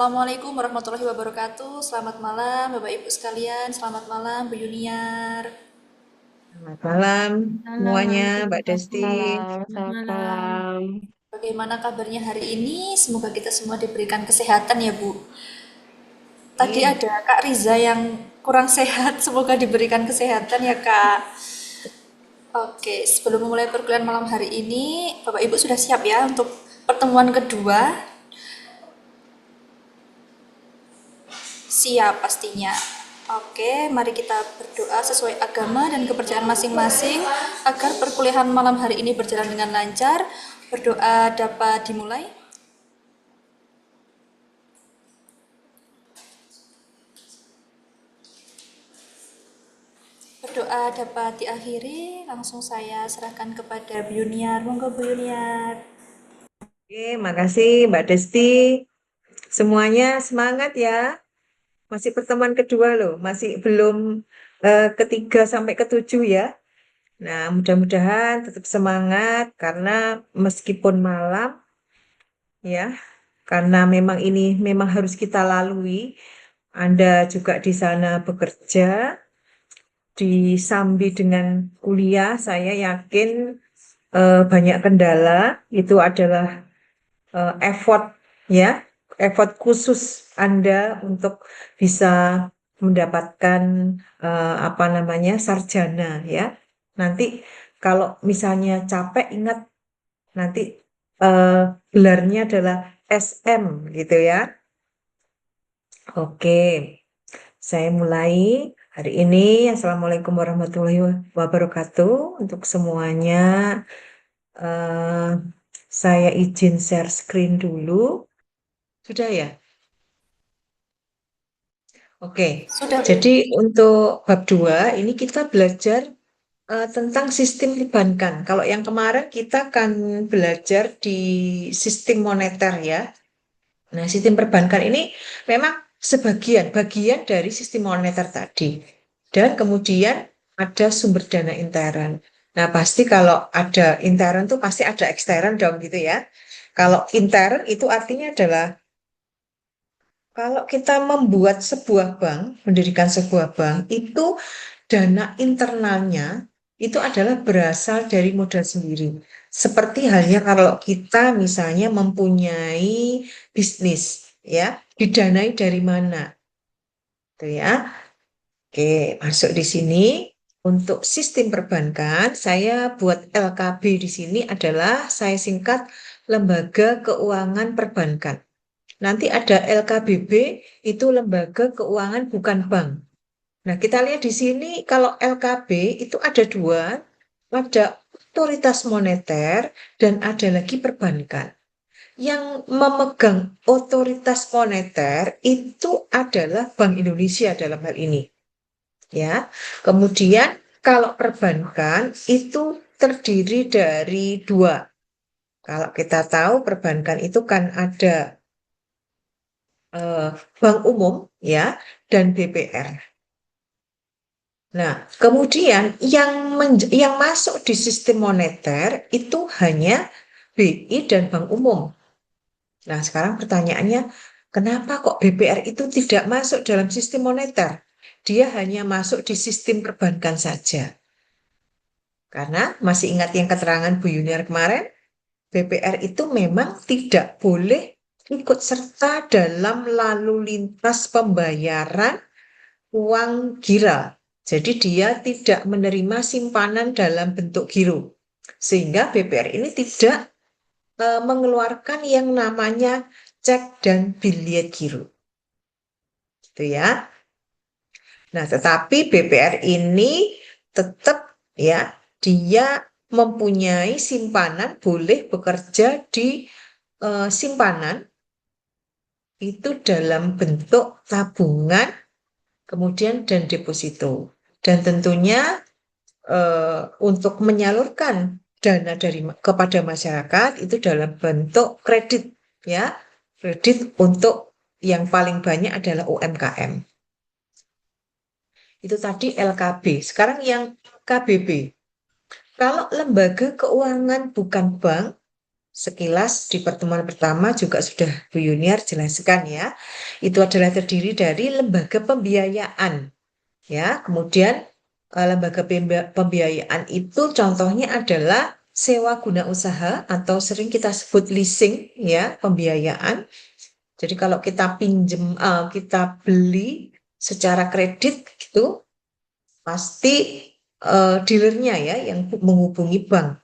Assalamualaikum warahmatullahi wabarakatuh. Selamat malam Bapak Ibu sekalian. Selamat malam Bu Yuniar. Selamat malam Malam, semuanya, Mbak selamat Desti. malam, Selamat selamat malam. malam. Bagaimana kabarnya hari ini? Semoga kita semua diberikan kesehatan ya Bu. Tadi Amin. ada Kak Riza yang kurang sehat. Semoga diberikan kesehatan ya Kak. Oke, sebelum memulai perkuliahan malam hari ini, Bapak Ibu sudah siap ya untuk pertemuan kedua? Siap pastinya. Oke, mari kita berdoa sesuai agama dan kepercayaan masing-masing agar perkuliahan malam hari ini berjalan dengan lancar. Berdoa dapat dimulai. Berdoa dapat diakhiri. Langsung saya serahkan kepada Bu Yuniar. Monggo Bu Yuniar. Oke, makasih Mbak Desti. Semuanya semangat ya. Masih pertemuan kedua loh, masih belum ketiga sampai ketujuh ya. Nah, mudah-mudahan tetap semangat karena meskipun malam ya, karena memang ini memang harus kita lalui. Anda juga di sana bekerja, disambi dengan kuliah, saya yakin banyak kendala, itu adalah effort ya, effort khusus Anda untuk bisa mendapatkan apa namanya sarjana ya. Nanti kalau misalnya capek ingat nanti eh, gelarnya adalah SM gitu ya. Oke, saya mulai hari ini. Assalamualaikum warahmatullahi wabarakatuh untuk semuanya. eh saya izin share screen dulu. Sudah ya? Oke, Sudah Bu. jadi untuk bab 2 ini kita belajar tentang sistem perbankan. Kalau yang kemarin kita akan belajar di sistem moneter ya. Nah, sistem perbankan ini memang bagian dari sistem moneter tadi. Dan kemudian ada sumber dana intern. Nah, pasti kalau ada intern tuh pasti ada ekstern dong gitu ya. Kalau intern itu artinya adalah kalau kita membuat sebuah bank, mendirikan sebuah bank, itu dana internalnya itu adalah berasal dari modal sendiri. Seperti halnya kalau kita misalnya mempunyai bisnis, ya, didanai dari mana, tuh ya. Oke, masuk di sini. Untuk sistem perbankan, saya buat LKB di sini adalah saya singkat Lembaga Keuangan Perbankan. Nanti ada LKBB, itu lembaga keuangan bukan bank. Nah, kita lihat di sini kalau LKB itu ada dua, ada otoritas moneter dan ada lagi perbankan. Yang memegang otoritas moneter itu adalah Bank Indonesia dalam hal ini, ya. Kemudian kalau perbankan itu terdiri dari dua. Kalau kita tahu perbankan itu kan ada eh, Bank Umum ya dan BPR. Nah, kemudian yang masuk di sistem moneter itu hanya BI dan Bank Umum. Nah, sekarang pertanyaannya, kenapa kok BPR itu tidak masuk dalam sistem moneter? Dia hanya masuk di sistem perbankan saja. Karena masih ingat yang keterangan Bu Yuniar kemarin, BPR itu memang tidak boleh ikut serta dalam lalu lintas pembayaran uang giro. Jadi dia tidak menerima simpanan dalam bentuk giro. Sehingga BPR ini tidak mengeluarkan yang namanya cek dan biliet giro. Gitu ya. Nah, tetapi BPR ini tetap ya dia mempunyai simpanan, boleh bekerja di simpanan itu dalam bentuk tabungan, kemudian dan deposito. Dan tentunya untuk menyalurkan dana kepada masyarakat itu dalam bentuk kredit ya, kredit untuk yang paling banyak adalah UMKM. Itu tadi LKB. Sekarang yang KBB. Kalau lembaga keuangan bukan bank, sekilas di pertemuan pertama juga sudah Bu Yuniar jelaskan ya. Itu adalah terdiri dari lembaga pembiayaan ya. Kemudian lembaga pembiayaan itu contohnya adalah sewa guna usaha atau sering kita sebut leasing ya, pembiayaan. Jadi kalau kita pinjem, kita beli secara kredit gitu, pasti dealernya ya yang menghubungi bank.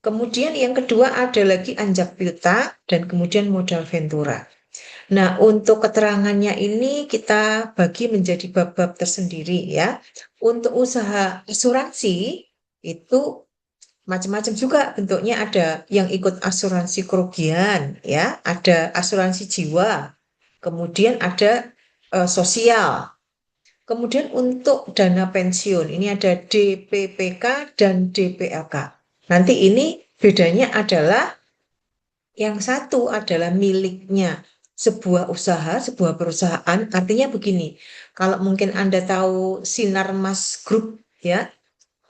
Kemudian yang kedua ada lagi anjak piutang dan kemudian modal ventura. Nah, untuk keterangannya ini kita bagi menjadi bab-bab tersendiri ya. Untuk usaha asuransi itu macam-macam juga bentuknya, ada yang ikut asuransi kerugian ya, ada asuransi jiwa, kemudian ada sosial. Kemudian untuk dana pensiun ini ada DPPK dan DPLK. Nanti ini bedanya adalah yang satu adalah miliknya sebuah usaha, sebuah perusahaan. Artinya begini, kalau mungkin Anda tahu Sinarmas Group ya,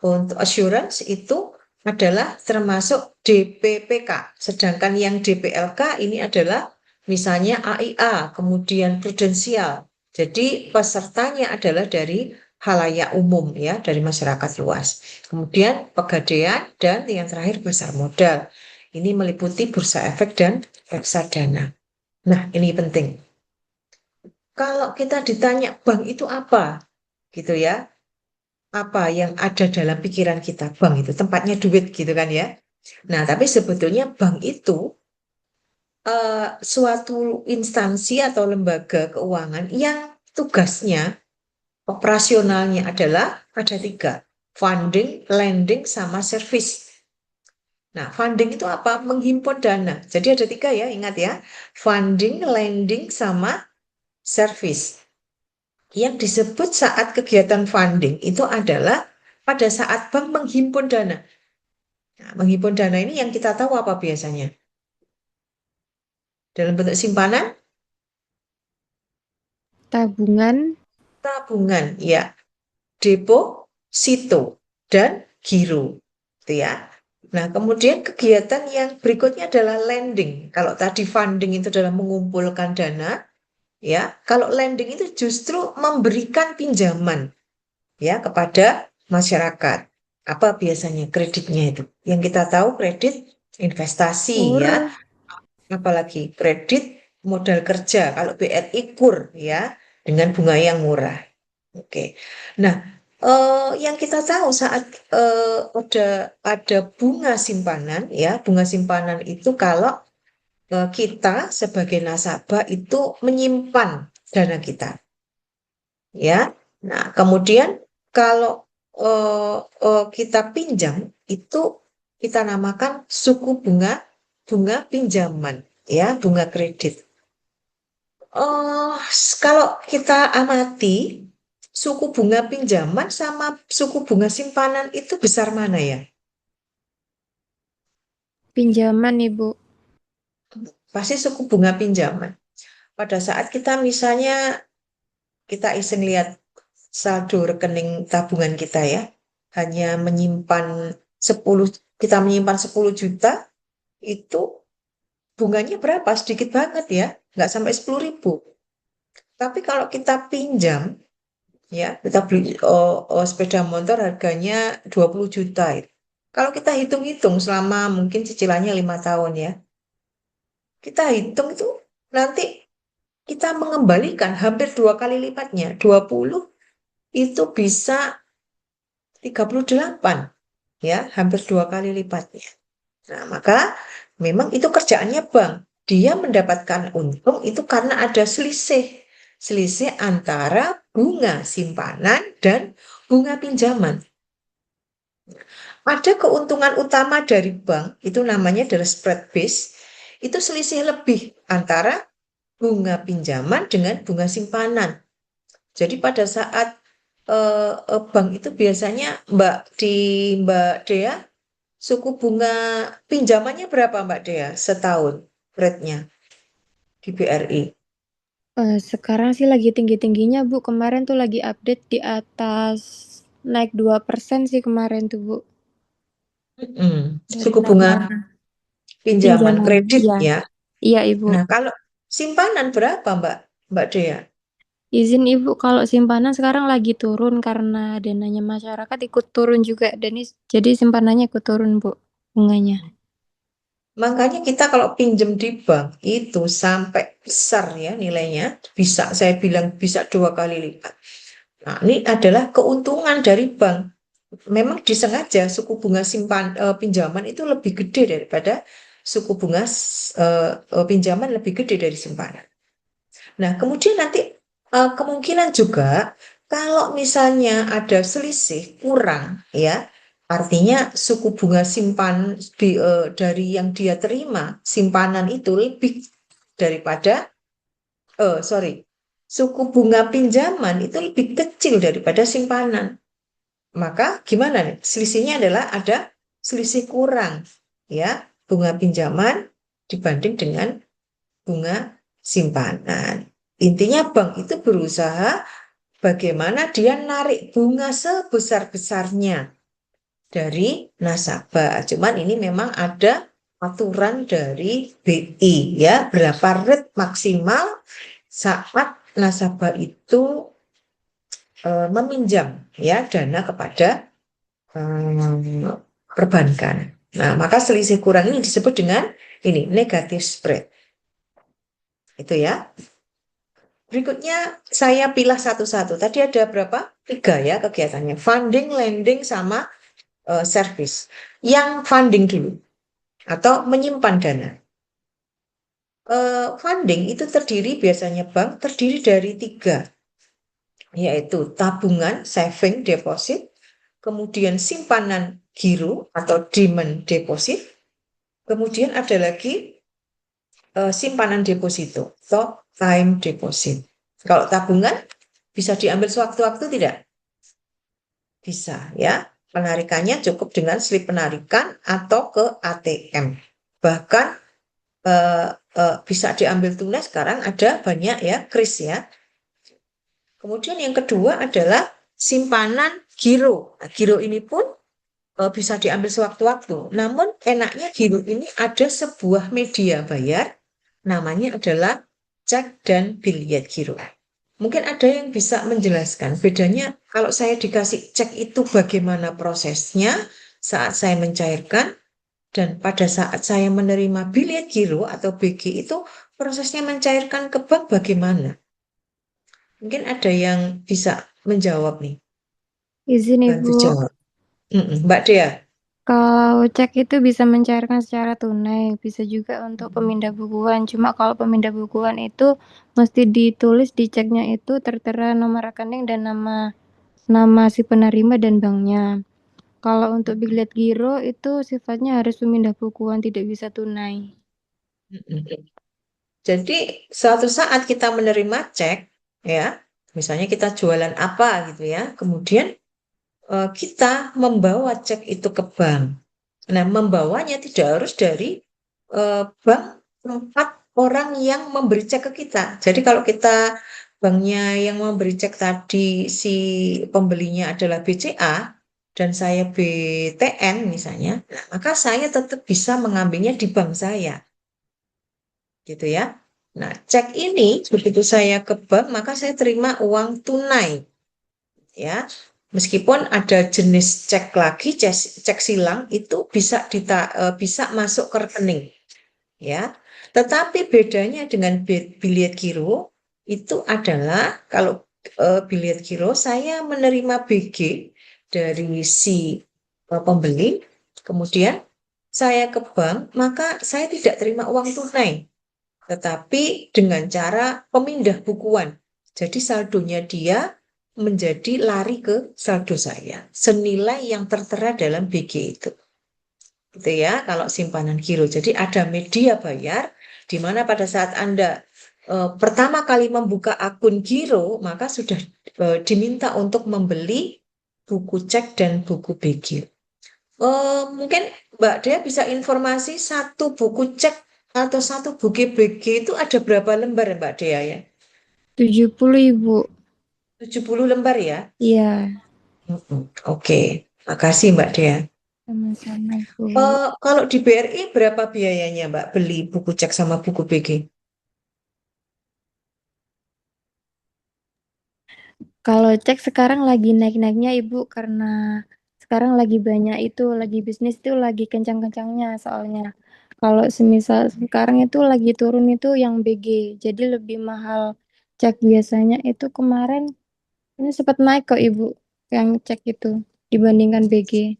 untuk assurance itu adalah termasuk DPPK. Sedangkan yang DPLK ini adalah misalnya AIA, kemudian prudensial. Jadi pesertanya adalah dari halayak umum ya, dari masyarakat luas. Kemudian pegadaian dan yang terakhir pasar modal. Ini meliputi bursa efek dan reksadana. Nah, ini penting. Kalau kita ditanya bank itu apa, gitu ya, apa yang ada dalam pikiran kita, bank itu tempatnya duit gitu kan ya. Nah, tapi sebetulnya bank itu suatu instansi atau lembaga keuangan yang tugasnya operasionalnya adalah ada tiga, funding, lending, sama service. Nah, funding itu apa? Menghimpun dana. Jadi ada tiga ya, ingat ya. Funding, lending, sama service. Yang disebut saat kegiatan funding itu adalah pada saat bank menghimpun dana. Nah, menghimpun dana ini yang kita tahu apa biasanya? Dalam bentuk simpanan, Tabungan. tabungan, ya, deposito, dan giro. Gitu ya. Nah, kemudian kegiatan yang berikutnya adalah lending. Kalau tadi funding itu adalah mengumpulkan dana, ya. Kalau lending itu justru memberikan pinjaman ya kepada masyarakat. Apa biasanya kreditnya itu? Yang kita tahu kredit investasi Kur. ya, apalagi kredit modal kerja kalau BRI KUR ya, dengan bunga yang murah. Oke. Nah, yang kita tahu saat ada bunga simpanan ya, bunga simpanan itu kalau kita sebagai nasabah itu menyimpan dana kita ya. Nah, kemudian kalau kita pinjam itu kita namakan suku bunga, bunga pinjaman ya, bunga kredit. Kalau kita amati suku bunga pinjaman sama suku bunga simpanan itu besar mana ya? Pinjaman, Ibu. Pasti suku bunga pinjaman. Pada saat kita misalnya kita iseng lihat saldo rekening tabungan kita ya, hanya menyimpan 10, kita menyimpan 10 juta, itu bunganya berapa? Sedikit banget ya, nggak sampai 10.000. Tapi kalau kita pinjam, ya, kita beli sepeda motor harganya 20 juta. Kalau kita hitung-hitung selama mungkin cicilannya 5 tahun ya, kita hitung itu nanti kita mengembalikan hampir 2 kali lipatnya. 20 itu bisa 38 ya, hampir 2 kali lipatnya. Nah, maka memang itu kerjaannya bank. Dia mendapatkan untung itu karena ada selisih. Selisih antara bunga simpanan dan bunga pinjaman. Ada keuntungan utama dari bank, itu namanya adalah spread base. Itu selisih lebih antara bunga pinjaman dengan bunga simpanan. Jadi pada saat bank itu biasanya Mbak Dea, suku bunga pinjamannya berapa Mbak Dea setahun rate-nya di BRI? Sekarang sih lagi tinggi-tingginya, Bu. Kemarin tuh lagi update di atas naik 2% sih kemarin tuh, Bu. Mm-mm. Dari Suku bunga 6. pinjaman Pinjaman. kredit Iya. ya. Iya, Ibu. Nah, kalau simpanan berapa, Mbak Dea? Izin Ibu, kalau simpanan sekarang lagi turun karena dananya masyarakat ikut turun juga. Jadi simpanannya ikut turun, Bu, bunganya. Makanya kita kalau pinjem di bank itu sampai besar ya nilainya, bisa saya bilang bisa 2 kali lipat. Nah, ini adalah keuntungan dari bank. Memang disengaja suku bunga pinjaman itu lebih gede daripada suku bunga pinjaman lebih gede dari simpanan. Nah, kemudian nanti kemungkinan juga kalau misalnya ada selisih kurang ya, artinya suku bunga dari yang dia terima simpanan itu lebih daripada suku bunga pinjaman itu lebih kecil daripada simpanan. Maka gimana nih? Selisihnya adalah ada selisih kurang ya, bunga pinjaman dibanding dengan bunga simpanan. Intinya bank itu berusaha bagaimana dia narik bunga sebesar-besarnya dari nasabah. Cuman ini memang ada aturan dari BI ya, berapa rate maksimal saat nasabah itu meminjam ya dana kepada perbankan. Nah, maka selisih kurang ini disebut dengan ini negatif spread. Itu ya. Berikutnya saya pilih satu-satu. Tadi ada berapa? 3 ya kegiatannya. Funding, lending, sama service. Yang funding dulu atau menyimpan dana. Funding itu biasanya bank terdiri dari 3, yaitu tabungan, saving, deposit, kemudian simpanan giro atau demand deposit, kemudian ada lagi simpanan deposito atau time deposit. Kalau tabungan bisa diambil sewaktu-waktu tidak? Bisa ya. Penarikannya cukup dengan slip penarikan atau ke ATM. Bahkan bisa diambil tunai sekarang ada banyak ya kris ya. Kemudian yang kedua adalah simpanan giro. Nah, giro ini pun bisa diambil sewaktu-waktu. Namun enaknya giro ini ada sebuah media bayar, namanya adalah cek dan biliet giro. Mungkin ada yang bisa menjelaskan bedanya kalau saya dikasih cek itu bagaimana prosesnya saat saya mencairkan dan pada saat saya menerima biliet giro atau BG itu prosesnya mencairkan ke bank bagaimana? Mungkin ada yang bisa menjawab nih, Izin bantu Ibu, jawab. Mbak Dea. kalau cek itu bisa mencairkan secara tunai, bisa juga untuk pemindah bukuan. Cuma kalau pemindah bukuan itu mesti ditulis di ceknya itu tertera nomor rekening dan nama si penerima dan banknya. Kalau untuk biliet giro itu sifatnya harus pemindah bukuan, tidak bisa tunai. Jadi suatu saat kita menerima cek, ya, misalnya kita jualan apa gitu ya, kemudian kita membawa cek itu ke bank. Nah, membawanya tidak harus dari bank tempat orang yang memberi cek ke kita. Jadi kalau kita banknya yang memberi cek tadi si pembelinya adalah BCA dan saya BTN misalnya, nah, maka saya tetap bisa mengambilnya di bank saya, gitu ya. Nah, cek ini begitu saya ke bank, maka saya terima uang tunai, ya. Meskipun ada jenis cek lagi, cek silang itu bisa masuk ke rekening, ya. Tetapi bedanya dengan biliet giro itu adalah kalau biliet giro saya menerima BG dari si pembeli, kemudian saya ke bank, maka saya tidak terima uang tunai, tetapi dengan cara pemindah bukuan. Jadi saldonya dia menjadi lari ke saldo saya, senilai yang tertera dalam BG itu. Gitu ya, kalau simpanan giro. Jadi ada media bayar, di mana pada saat Anda pertama kali membuka akun giro, maka sudah diminta untuk membeli buku cek dan buku BG. Mungkin Mbak Dea bisa informasi satu buku cek atau satu buku BG itu ada berapa lembar ya Mbak Dea ya? 70 Ibu. 70 lembar ya? Iya. Oke, makasih Mbak Dea. Sama-sama, Ibu. Kalau di BRI berapa biayanya, Mbak, beli buku cek sama buku BG? Kalau cek sekarang lagi naik-naiknya Ibu karena sekarang lagi banyak itu, lagi bisnis itu lagi kencang-kencangnya soalnya. Kalau semisal sekarang itu lagi turun itu yang BG, jadi lebih mahal cek biasanya itu kemarin ini sempat naik kok Ibu yang cek itu dibandingkan BG.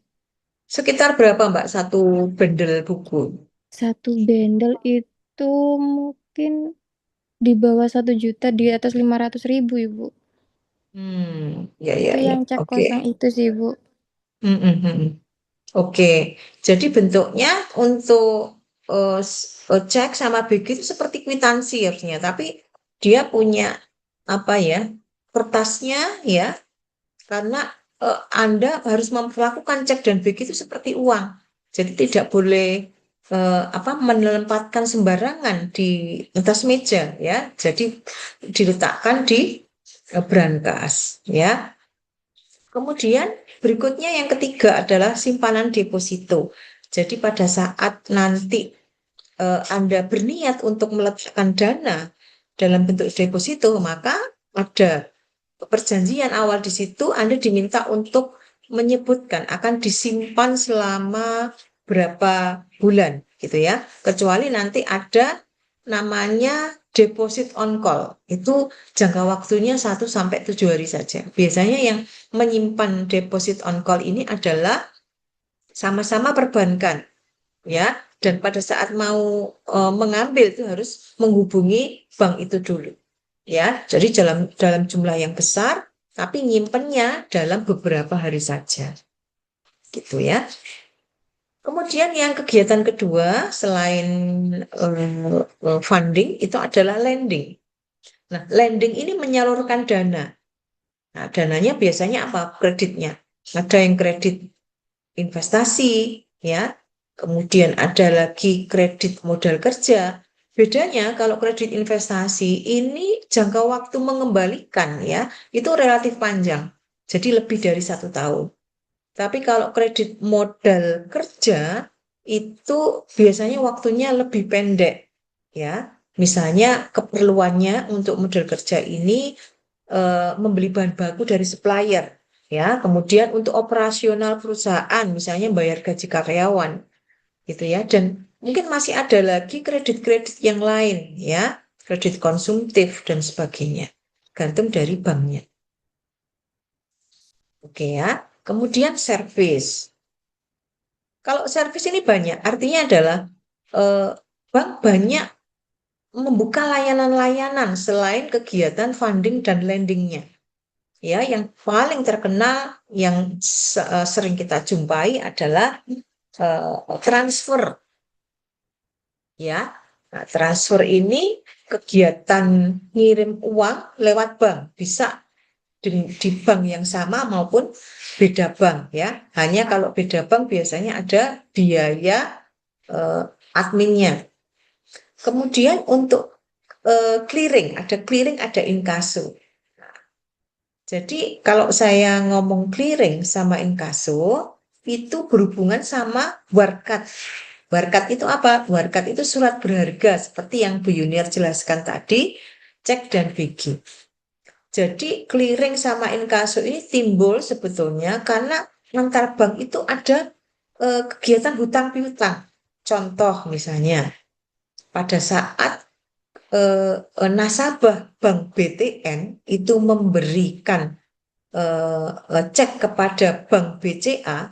Sekitar berapa, Mbak, satu bundle buku? Satu bundle itu mungkin di bawah 1 juta, di atas 500.000 Ibu. Ya, ya, Itu ya. yang cek Oke. kosong itu sih Ibu. Hmm, hmm, hmm, hmm. Oke, jadi bentuknya untuk cek sama BG itu seperti kwitansi harusnya, tapi dia punya apa ya, kertasnya ya, karena Anda harus memperlakukan cek dan BG itu seperti uang. Jadi tidak boleh menempatkan sembarangan di atas meja ya. Jadi diletakkan di brankas ya. Kemudian berikutnya yang ketiga adalah simpanan deposito. Jadi pada saat nanti Anda berniat untuk meletakkan dana dalam bentuk deposito, maka ada perjanjian awal di situ Anda diminta untuk menyebutkan akan disimpan selama berapa bulan gitu ya. Kecuali nanti ada namanya deposit on call. Itu jangka waktunya 1 sampai 7 hari saja. Biasanya yang menyimpan deposit on call ini adalah sama-sama perbankan ya. Dan pada saat mau mengambil itu harus menghubungi bank itu dulu ya. Jadi dalam dalam jumlah yang besar, tapi nyimpennya dalam beberapa hari saja, gitu ya. Kemudian yang kegiatan kedua selain funding itu adalah lending. Nah, lending ini menyalurkan dana. Nah, dananya biasanya apa? Kreditnya. Ada yang kredit investasi, ya. Kemudian ada lagi kredit modal kerja. Bedanya kalau kredit investasi ini jangka waktu mengembalikan ya, itu relatif panjang. Jadi lebih dari 1 tahun. Tapi kalau kredit modal kerja itu biasanya waktunya lebih pendek ya. Misalnya keperluannya untuk modal kerja ini membeli bahan baku dari supplier ya. Kemudian untuk operasional perusahaan misalnya bayar gaji karyawan gitu ya. Dan mungkin masih ada lagi kredit-kredit yang lain ya, kredit konsumtif dan sebagainya. Gantung dari banknya. Oke ya. Kemudian service. Kalau service ini banyak, artinya adalah eh, bank banyak membuka layanan-layanan selain kegiatan funding dan lendingnya. Ya, yang paling terkenal yang sering kita jumpai adalah transfer. Ya, nah, transfer ini kegiatan ngirim uang lewat bank, bisa di bank yang sama maupun beda bank ya. Hanya kalau beda bank biasanya ada biaya adminnya. Kemudian untuk clearing, ada inkaso. Jadi kalau saya ngomong clearing sama inkaso, itu berhubungan sama warkat. Warkat itu apa? Warkat itu surat berharga, seperti yang Bu Yuniar jelaskan tadi, cek dan BG. Jadi clearing sama inkaso ini timbul sebetulnya karena antar bank itu ada kegiatan hutang piutang. Contoh misalnya, pada saat nasabah Bank BTN itu memberikan cek kepada Bank BCA,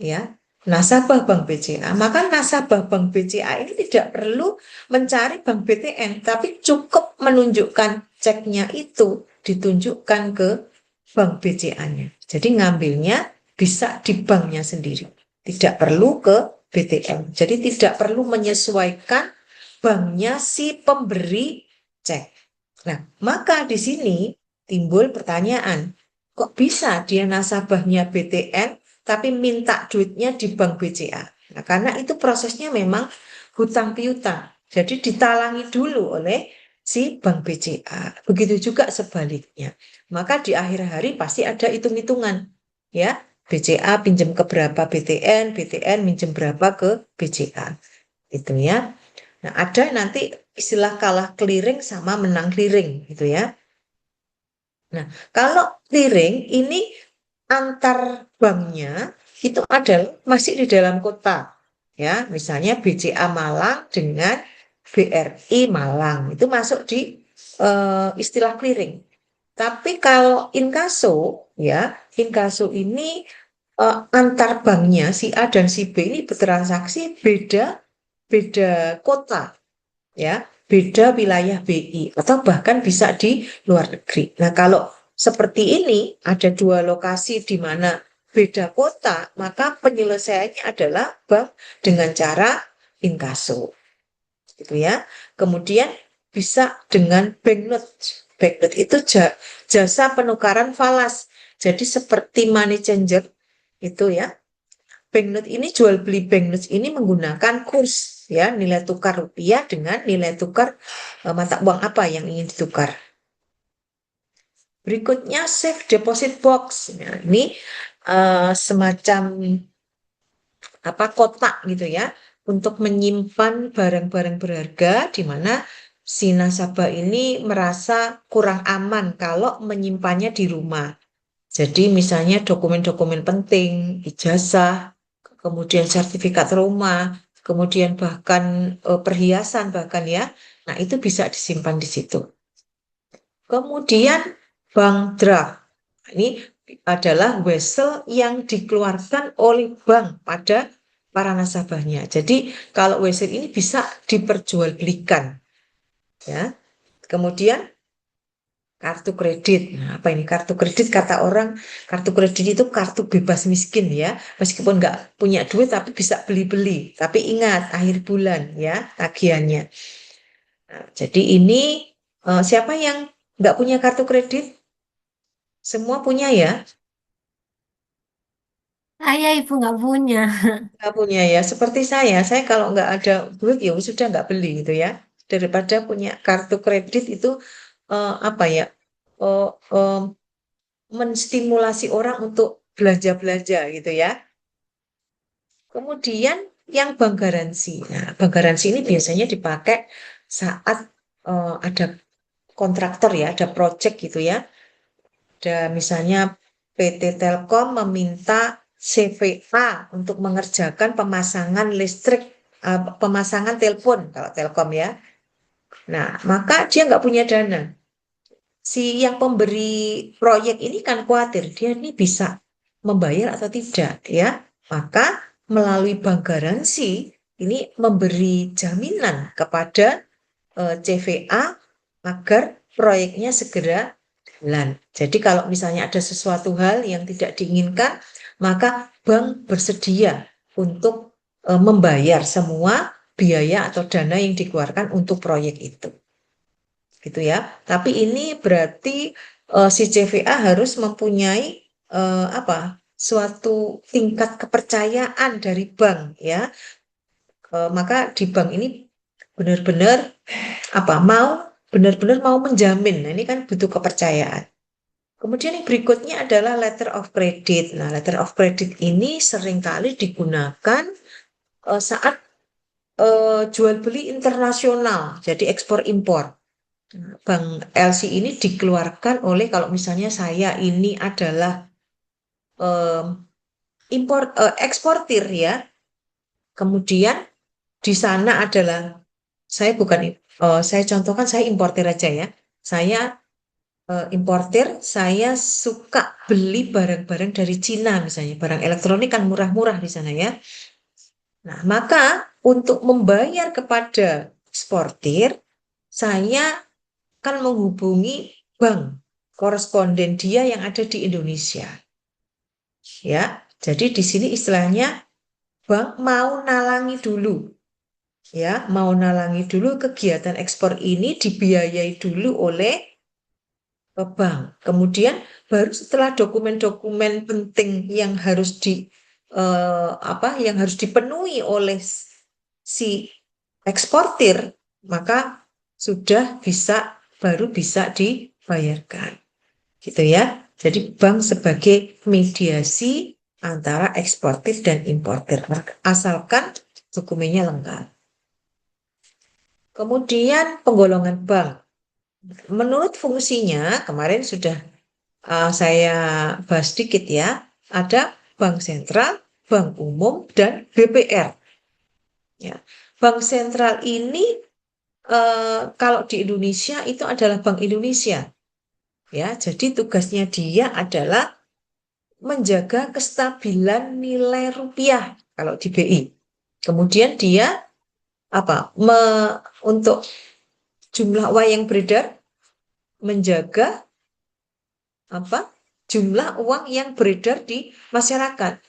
ya, nasabah Bank BCA, maka nasabah Bank BCA ini tidak perlu mencari Bank BTN, tapi cukup menunjukkan ceknya itu ditunjukkan ke Bank BCA-nya. Jadi ngambilnya bisa di banknya sendiri, tidak perlu ke BTN. Jadi tidak perlu menyesuaikan banknya si pemberi cek. Nah, maka di sini timbul pertanyaan, kok bisa dia nasabahnya BTN tapi minta duitnya di Bank BCA? Nah, karena itu prosesnya memang hutang piutang. Jadi ditalangi dulu oleh si Bank BCA. Begitu juga sebaliknya. Maka di akhir hari pasti ada hitung-hitungan. Ya, BCA pinjam ke berapa BTN, BTN minjem berapa ke BCA. Itu ya. Nah, ada nanti istilah kalah clearing sama menang clearing gitu ya. Nah, kalau clearing ini antar banknya itu adalah masih di dalam kota. Ya, misalnya BCA Malang dengan BRI Malang itu masuk di istilah clearing. Tapi kalau inkaso, ya, inkaso ini antar banknya si A dan si B ini bertransaksi beda kota, ya, beda wilayah BI atau bahkan bisa di luar negeri. Nah, kalau seperti ini ada dua lokasi di mana beda kota, maka penyelesaiannya adalah bank dengan cara inkaso, gitu ya. Kemudian bisa dengan banknote. Banknote itu jasa penukaran falas. Jadi seperti money changer itu ya. Banknote ini jual beli banknote ini menggunakan kurs ya, nilai tukar rupiah dengan nilai tukar mata uang apa yang ingin ditukar. Berikutnya safe deposit box. Nah, ini semacam apa kotak gitu ya untuk menyimpan barang-barang berharga di mana si nasabah ini merasa kurang aman kalau menyimpannya di rumah. Jadi misalnya dokumen-dokumen penting, ijazah, kemudian sertifikat rumah, kemudian bahkan perhiasan bahkan ya. Nah, itu bisa disimpan di situ. Kemudian bank draft. Ini adalah wesel yang dikeluarkan oleh bank pada para nasabahnya. Jadi kalau wesel ini bisa diperjualbelikan, ya. Kemudian kartu kredit. Nah, apa ini kartu kredit? Kata orang, kartu kredit itu kartu bebas miskin ya. Meskipun nggak punya duit tapi bisa beli-beli. Tapi ingat akhir bulan ya tagihannya. Nah, jadi ini siapa yang nggak punya kartu kredit? Semua punya ya? Saya ibu nggak punya. Nggak punya ya. Seperti saya kalau nggak ada duit ya sudah nggak beli gitu ya. Daripada punya kartu kredit itu apa ya? eh, eh, menstimulasi orang untuk belanja-belanja gitu ya. Kemudian yang bank garansi. Nah, bank garansi ini biasanya dipakai saat ada kontraktor ya, ada project gitu ya. Ada misalnya PT Telkom meminta CVA untuk mengerjakan pemasangan listrik, pemasangan telepon kalau Telkom ya. Nah, maka dia nggak punya dana. Si yang pemberi proyek ini kan khawatir dia ini bisa membayar atau tidak ya. Maka melalui bank garansi ini memberi jaminan kepada CVA agar proyeknya segera jalan. Jadi kalau misalnya ada sesuatu hal yang tidak diinginkan, maka bank bersedia untuk membayar semua biaya atau dana yang dikeluarkan untuk proyek itu. Gitu ya. Tapi ini berarti si CVA harus mempunyai apa? Suatu tingkat kepercayaan dari bank ya. Maka di bank ini benar-benar apa? Benar-benar mau menjamin. Nah, ini kan butuh kepercayaan. Kemudian yang berikutnya adalah letter of credit. Nah, letter of credit ini seringkali digunakan saat jual beli internasional, jadi ekspor impor. Bank LC ini dikeluarkan oleh kalau misalnya saya ini adalah eksportir ya. Kemudian di sana adalah saya bukan saya contohkan saya importir aja ya. Saya importir, saya suka beli barang-barang dari Cina misalnya, barang elektronik kan murah-murah di sana ya. Nah, maka untuk membayar kepada eksportir, saya akan menghubungi bank koresponden dia yang ada di Indonesia. Ya, jadi di sini istilahnya bank mau nalangi dulu. Ya, mau nalangi dulu kegiatan ekspor ini dibiayai dulu oleh bank. Kemudian baru setelah dokumen-dokumen penting yang harus yang harus dipenuhi oleh si eksportir, maka baru bisa dibayarkan. Gitu ya. Jadi bank sebagai mediasi antara eksportir dan importir, asalkan dokumennya lengkap. Kemudian penggolongan bank. Menurut fungsinya, kemarin sudah saya bahas sedikit ya, ada bank sentral, bank umum, dan BPR. Ya. Bank sentral ini kalau di Indonesia itu adalah Bank Indonesia. Ya, jadi tugasnya dia adalah menjaga kestabilan nilai rupiah kalau di BI. Kemudian dia untuk jumlah uang yang beredar, menjaga jumlah uang yang beredar di masyarakat.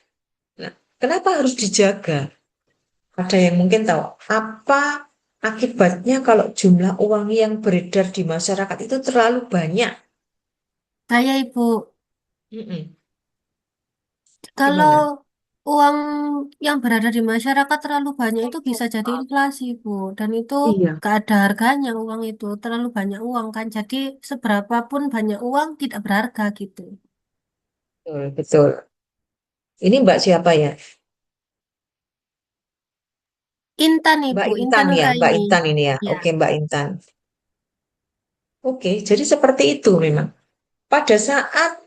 Nah, kenapa harus dijaga? Ada yang mungkin tahu apa akibatnya kalau jumlah uang yang beredar di masyarakat itu terlalu banyak? Saya Ibu, Mm-mm. kalau Gimana? uang yang berada di masyarakat terlalu banyak itu bisa jadi inflasi Ibu. Dan itu Iya, gak ada harganya uang itu. Terlalu banyak uang kan. Jadi seberapapun banyak uang tidak berharga gitu. betul, betul. Ini Mbak siapa ya? Intan Mbak Ibu, Intan Intan ya, Mbak Nuraini. Intan ini ya. Ya, Oke, Mbak Intan. Oke, jadi seperti itu memang. Pada saat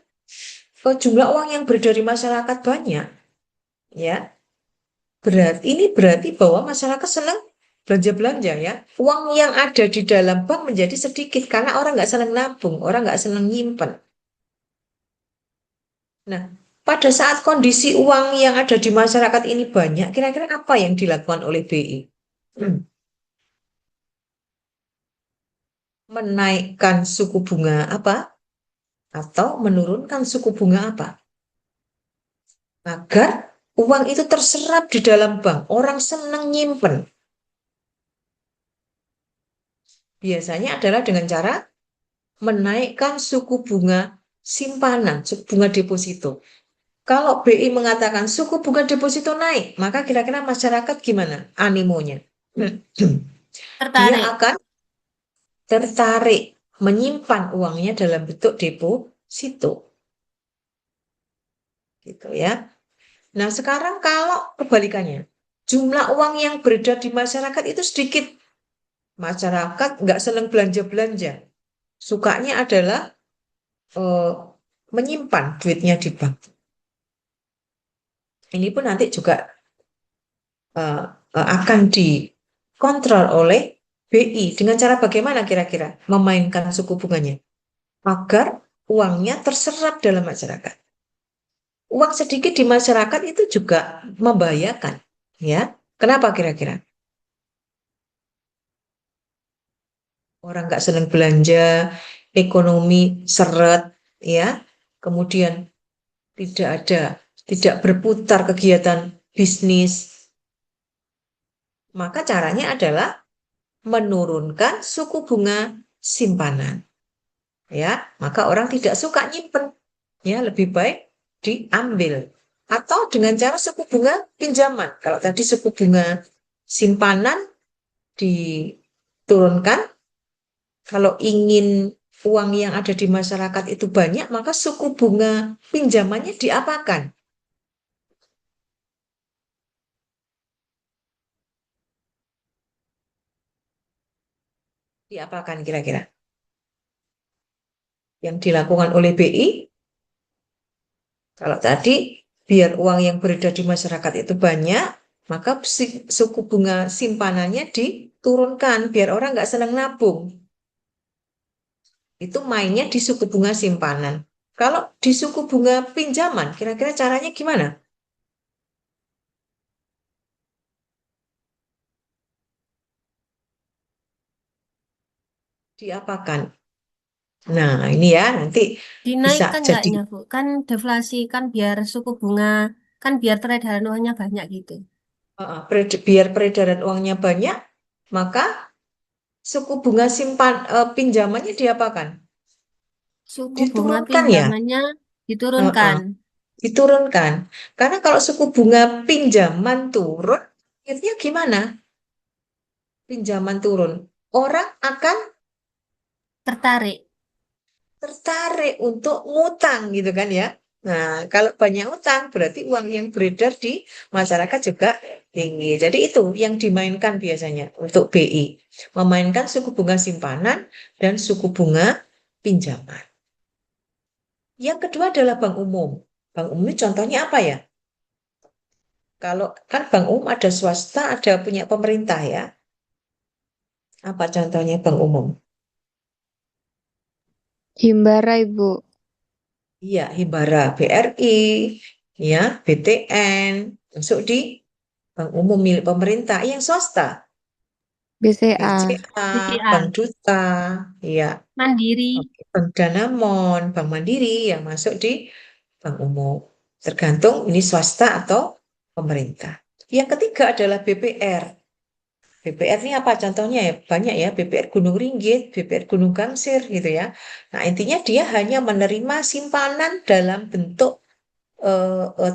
jumlah uang yang beredar di masyarakat banyak, ya, berarti bahwa masyarakat senang belanja-belanja ya. Uang yang ada di dalam bank menjadi sedikit karena orang nggak senang nabung, orang nggak senang nyimpen. Nah, pada saat kondisi uang yang ada di masyarakat ini banyak, kira-kira apa yang dilakukan oleh BI? Menaikkan suku bunga apa? Atau menurunkan suku bunga apa? Agar uang itu terserap di dalam bank. Orang senang nyimpen. Biasanya adalah dengan cara menaikkan suku bunga simpanan, suku bunga deposito. Kalau BI mengatakan suku bunga deposito naik, maka kira-kira masyarakat gimana animonya? Dia tertarik. akan tertarik menyimpan uangnya dalam bentuk deposito. Gitu ya. Nah, sekarang kalau kebalikannya, jumlah uang yang beredar di masyarakat itu sedikit. Masyarakat nggak senang belanja-belanja. Sukanya adalah eh, menyimpan duitnya di bank. Ini pun nanti juga akan dikontrol oleh BI. Dengan cara bagaimana kira-kira memainkan suku bunganya? Agar uangnya terserap dalam masyarakat. Uang sedikit di masyarakat itu juga membahayakan. Ya, kenapa kira-kira? Orang nggak senang belanja, ekonomi seret, ya. Kemudian tidak ada, tidak berputar kegiatan bisnis. Maka caranya adalah menurunkan suku bunga simpanan. Ya, maka orang tidak suka nyimpen. Ya, lebih baik diambil. Atau dengan cara suku bunga pinjaman. Kalau tadi suku bunga simpanan diturunkan, kalau ingin uang yang ada di masyarakat itu banyak, maka suku bunga pinjamannya diapakan? Diapakan kira-kira? Yang dilakukan oleh BI, kalau tadi biar uang yang beredar di masyarakat itu banyak, maka suku bunga simpanannya diturunkan biar orang nggak senang nabung. Itu mainnya di suku bunga simpanan. Kalau di suku bunga pinjaman, kira-kira caranya gimana? Diapakan? Nah, ini ya nanti bisa Dinaikkan jadi enggaknya, Bu? Kan deflasi, kan biar suku bunga, kan biar peredaran uangnya banyak gitu. biar peredaran uangnya banyak, maka suku bunga pinjamannya diapakan? Suku bunga Diturunkan ya, pinjamannya Heeh, diturunkan. diturunkan. Karena kalau suku bunga pinjaman turun, akhirnya gimana? Pinjaman turun, orang akan Tertarik. tertarik untuk ngutang gitu kan ya. Nah, kalau banyak utang berarti uang yang beredar di masyarakat juga tinggi. Jadi itu yang dimainkan biasanya untuk BI. Memainkan suku bunga simpanan dan suku bunga pinjaman. Yang kedua adalah bank umum. Bank umum ini contohnya apa ya? Kalau kan bank umum ada swasta, ada punya pemerintah ya. Apa contohnya bank umum? Himbara, Ibu. Iya, Himbara, BRI, ya, BTN, masuk di bank umum milik pemerintah. Yang swasta, BCA. BCA, Bank BCA, Duta, ya, Mandiri. oke, Bank Danamon, Bank Mandiri yang masuk di bank umum. Tergantung ini swasta atau pemerintah. Yang ketiga adalah BPR. BPR ini apa contohnya ya? Banyak ya, BPR Gunung Ringgit, BPR Gunung Gangsir gitu ya. Nah, intinya dia hanya menerima simpanan dalam bentuk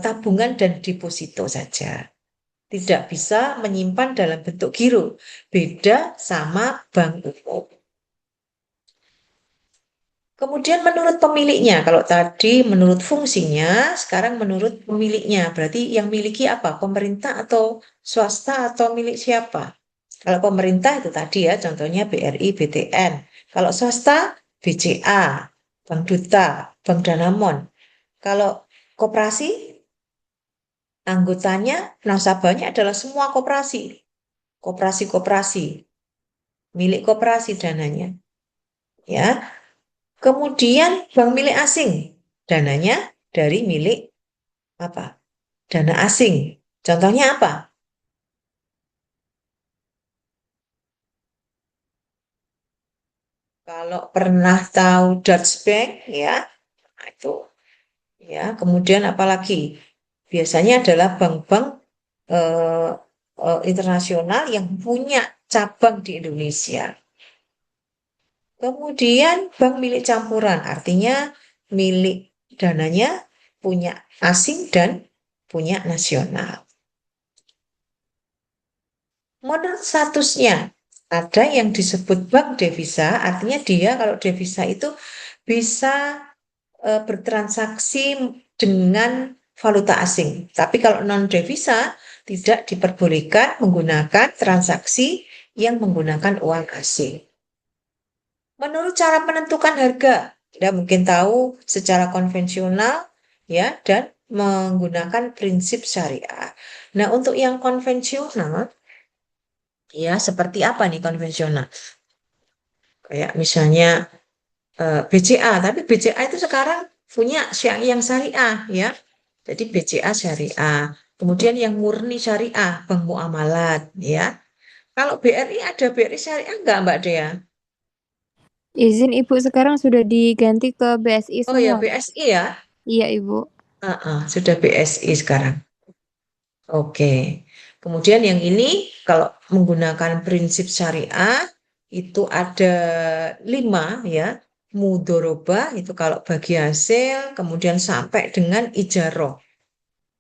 tabungan dan deposito saja. Tidak bisa menyimpan dalam bentuk giro. Beda sama bank umum. Kemudian menurut pemiliknya, kalau tadi menurut fungsinya, sekarang menurut pemiliknya. Berarti yang miliki apa? Pemerintah atau swasta atau milik siapa? Kalau pemerintah itu tadi ya, contohnya BRI, BTN. Kalau swasta, BCA, Bank Duta, Bank Danamon. Kalau koperasi, anggotanya, nasabahnya adalah semua koperasi. Koperasi-koperasi, milik koperasi dananya. Ya. Kemudian bank milik asing, dananya dari milik apa? Dana asing. Contohnya apa? Kalau pernah tahu Dutch Bank, ya, nah itu ya. Kemudian apalagi? Biasanya adalah bank-bank eh, internasional yang punya cabang di Indonesia. Kemudian bank milik campuran, artinya milik dananya punya asing dan punya nasional. Menurut statusnya, ada yang disebut bank devisa, artinya dia kalau devisa itu bisa bertransaksi dengan valuta asing. Tapi kalau non-devisa tidak diperbolehkan menggunakan transaksi yang menggunakan uang asing. Menurut cara menentukan harga, Anda mungkin tahu secara konvensional ya dan menggunakan prinsip syariah. Nah, untuk yang konvensional ya seperti apa nih konvensional? Kayak misalnya BCA, tapi BCA itu sekarang punya yang syariah ya. Jadi BCA syariah. Kemudian yang murni syariah, Bank Muamalat ya. Kalau BRI ada BRI syariah enggak Mbak Dea? Izin Ibu sekarang sudah diganti ke BSI Oh ya semua. BSI ya. Iya, Ibu. Sudah BSI sekarang. Oke. Kemudian yang ini kalau menggunakan prinsip syariah itu ada 5 ya. Mudoroba itu kalau bagi hasil, kemudian sampai dengan ijaroh.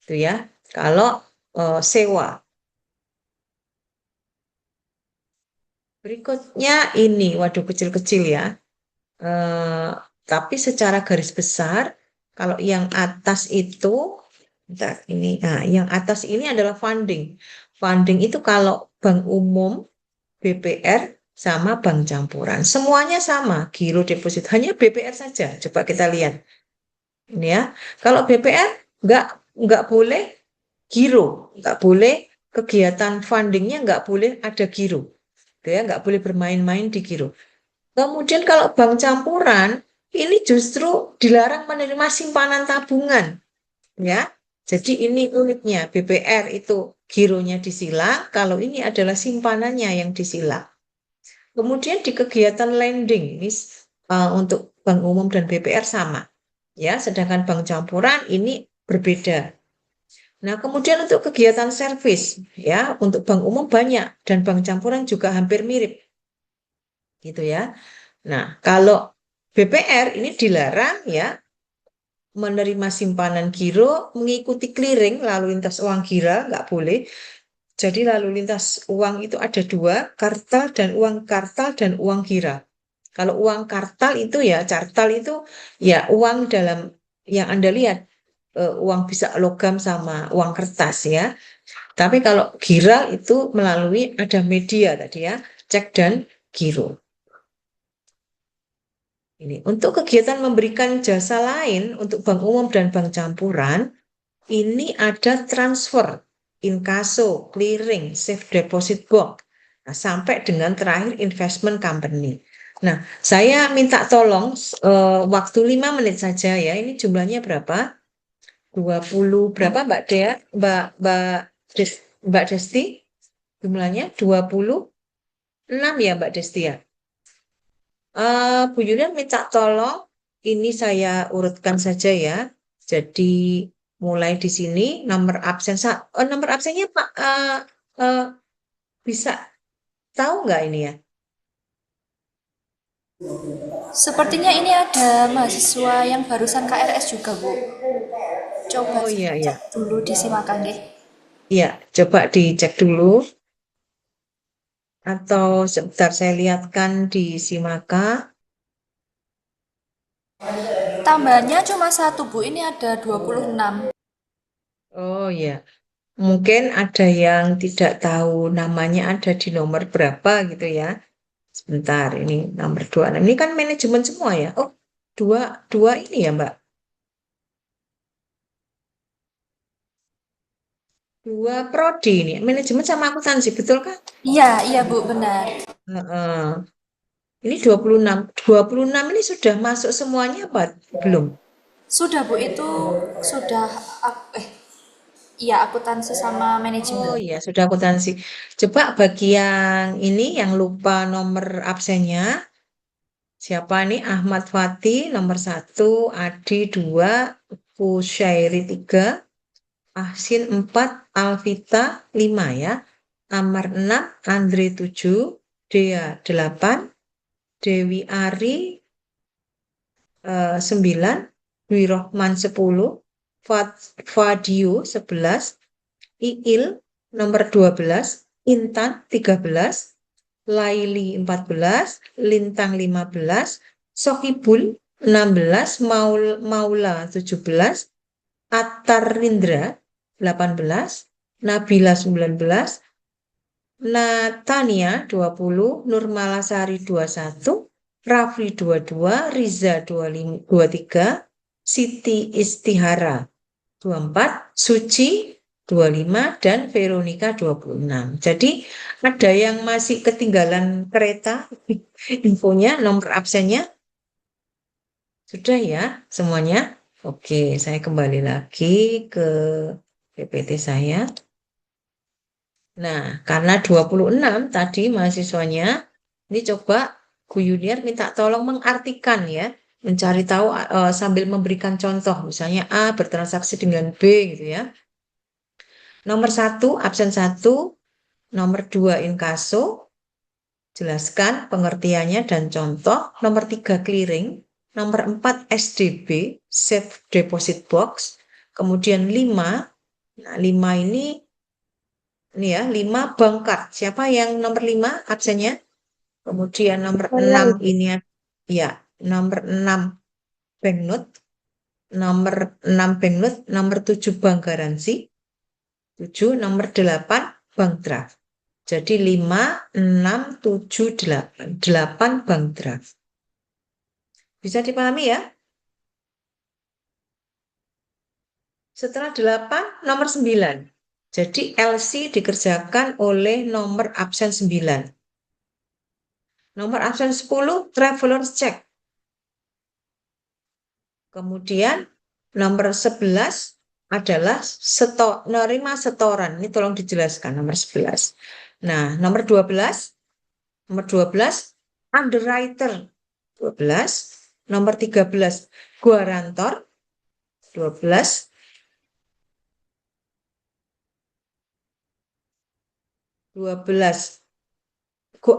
Itu ya. Kalau sewa. Berikutnya ini, waduh kecil-kecil ya. Eh, tapi secara garis besar, kalau yang atas itu, bentar, ini, nah, yang atas ini adalah funding. Funding itu kalau bank umum, BPR, sama bank campuran. Semuanya sama, giro deposit. Hanya BPR saja. Coba kita lihat. Ini ya. Kalau BPR, nggak, nggak boleh giro. Nggak boleh kegiatan fundingnya nggak boleh ada giro. Gitu ya, nggak boleh bermain-main di giro. Kemudian kalau bank campuran, ini justru dilarang menerima simpanan tabungan, ya. Jadi ini uniknya, BPR itu gironya disilang, kalau ini adalah simpanannya yang disilang. Kemudian di kegiatan lending, ini untuk bank umum dan BPR sama, ya. Sedangkan bank campuran ini berbeda. Nah, kemudian untuk kegiatan servis, ya, untuk bank umum banyak dan bank campuran juga hampir mirip, gitu ya. Nah, kalau BPR ini dilarang ya menerima simpanan giro mengikuti clearing lalu lintas uang gira nggak boleh. Jadi lalu lintas uang itu ada dua, kartal dan uang gira. Kalau uang kartal itu ya, cartal itu ya uang dalam yang Anda lihat uang bisa logam sama uang kertas ya. Tapi kalau giral itu melalui ada media tadi ya, cek dan giro. Ini untuk kegiatan memberikan jasa lain untuk bank umum dan bank campuran, ini ada transfer, inkaso, clearing, safe deposit box, nah, sampai dengan terakhir investment company. Nah, saya minta tolong waktu 5 menit saja ya. Ini jumlahnya berapa? 20 berapa Mbak Dea? Mbak Desti? Jumlahnya 26 ya Mbak Desti ya? Bu Yulian minta tolong, ini saya urutkan saja ya. Jadi mulai di sini nomor absen, nomor absennya Pak bisa tahu nggak ini ya? Sepertinya ini ada mahasiswa yang barusan KRS juga, Bu. Coba Oh iya cek iya, dulu di Simakan deh. iya coba dicek dulu atau sebentar saya lihatkan di Simaka. Tambahannya cuma satu, Bu. Ini ada 26. Oh iya, mungkin ada yang tidak tahu namanya ada di nomor berapa gitu ya. Sebentar, ini nomor 2. Ini kan manajemen semua ya. Oh, dua, dua ini ya, Mbak. Dua prodi ini, manajemen sama akuntansi, betul kan? Iya, iya, Bu, benar. Heeh. Ini 26. 26 ini sudah masuk semuanya apa? Belum. Sudah, Bu, itu sudah iya akuntansi sama manajemen. Oh iya, sudah akuntansi. Coba bagi yang ini, yang lupa nomor absennya, siapa nih? Ahmad Fati, nomor 1, Adi 2, Kusyairi 3, Ahsin 4, Alvita 5 ya. Amar 6, Andre 7, Dea 8, Dewi Ari 9, Dwi Rohman 10, Fadio 11, Iil nomor 12, Intan 13, Laili 14, Lintang 15, Sohibul 16, Maula 17, Attar Rindra 18, Nabila 19, Natania 20, Nurmalasari 21, Rafli 22, Riza 23, Siti Istihara 24, Suci 25, dan Veronica 26. Jadi ada yang masih ketinggalan kereta infonya, nomor absennya sudah ya semuanya. Oke, saya kembali lagi ke PPT saya. Nah, karena 26 tadi mahasiswanya, ini coba Bu Yuniar minta tolong mengartikan ya, mencari tahu sambil memberikan contoh, misalnya A bertransaksi dengan B gitu ya. Nomor 1, absen 1, nomor 2, inkaso, jelaskan pengertiannya dan contoh. Nomor 3, clearing. Nomor 4, SDB, safe deposit box. Kemudian 5, nah 5 ini ya, 5 bank card. Siapa yang nomor 5 absennya? Kemudian nomor 6 ini ya, nomor 6 banknote, nomor 6 banknote, nomor 7 bank garansi, 7, nomor 8 bank draft. Jadi 5, 6, 7, 8. 8 bank draft. Bisa dipahami ya? Setelah 8, nomor 9. Jadi LC dikerjakan oleh nomor absen 9. Nomor absen 10, traveler's check. Kemudian nomor 11 adalah nerima setoran. Ini tolong dijelaskan nomor 11. Nah, nomor 12, underwriter 12, nomor 13 guarantor 12,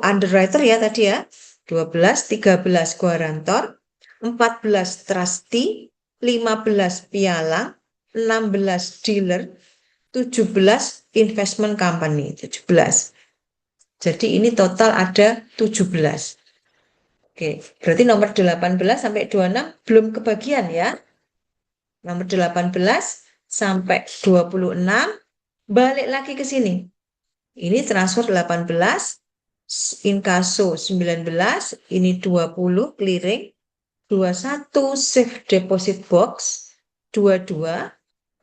underwriter ya tadi ya. 12, 13 guarantor, 14 trustee, 15 pialang, 16 dealer, 17 investment company, 17. Jadi ini total ada 17. Oke, berarti nomor 18 sampai 26 belum kebagian ya. Nomor 18 sampai 26, balik lagi ke sini. Ini transfer 18, inkaso 19, ini 20 clearing, 21 safe deposit box, 22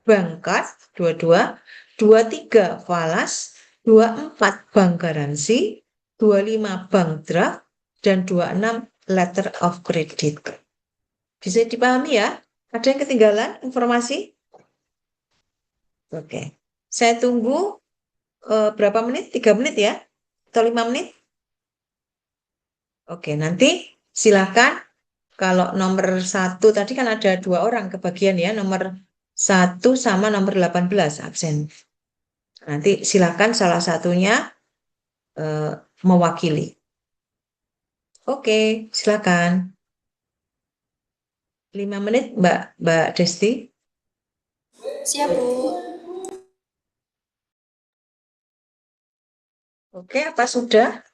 bank card, 22, 23 falas, 24 bank garansi, 25 bank draft, dan 26 letter of credit. Bisa dipahami ya? Ada yang ketinggalan informasi? Oke. Saya tunggu berapa menit? 3 menit ya? Atau 5 menit? Oke, nanti silakan. Kalau nomor 1 tadi kan ada 2 orang kebagian ya, nomor 1 sama nomor 18 absen. Nanti silakan salah satunya mewakili. Oke, silakan. 5 menit Mbak Desti. Siap, Bu. Oke, apa sudah?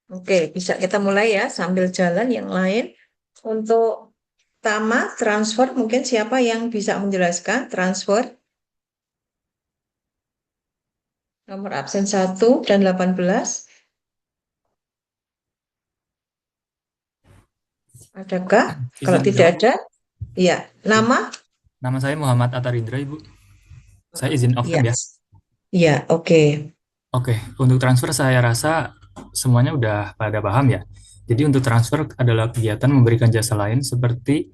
Oke, bisa kita mulai ya sambil jalan yang lain. Untuk Tama, transfer, mungkin siapa yang bisa menjelaskan transfer? Nomor absen 1 dan 18. Adakah? Kalau Izin tidak menjawab. ada, ya. Nama? Nama saya Muhammad Atarindra, Ibu. Saya izin off cam ya. Ya, oke. Oke, untuk transfer saya rasa semuanya udah pada paham ya. Jadi untuk transfer adalah kegiatan memberikan jasa lain seperti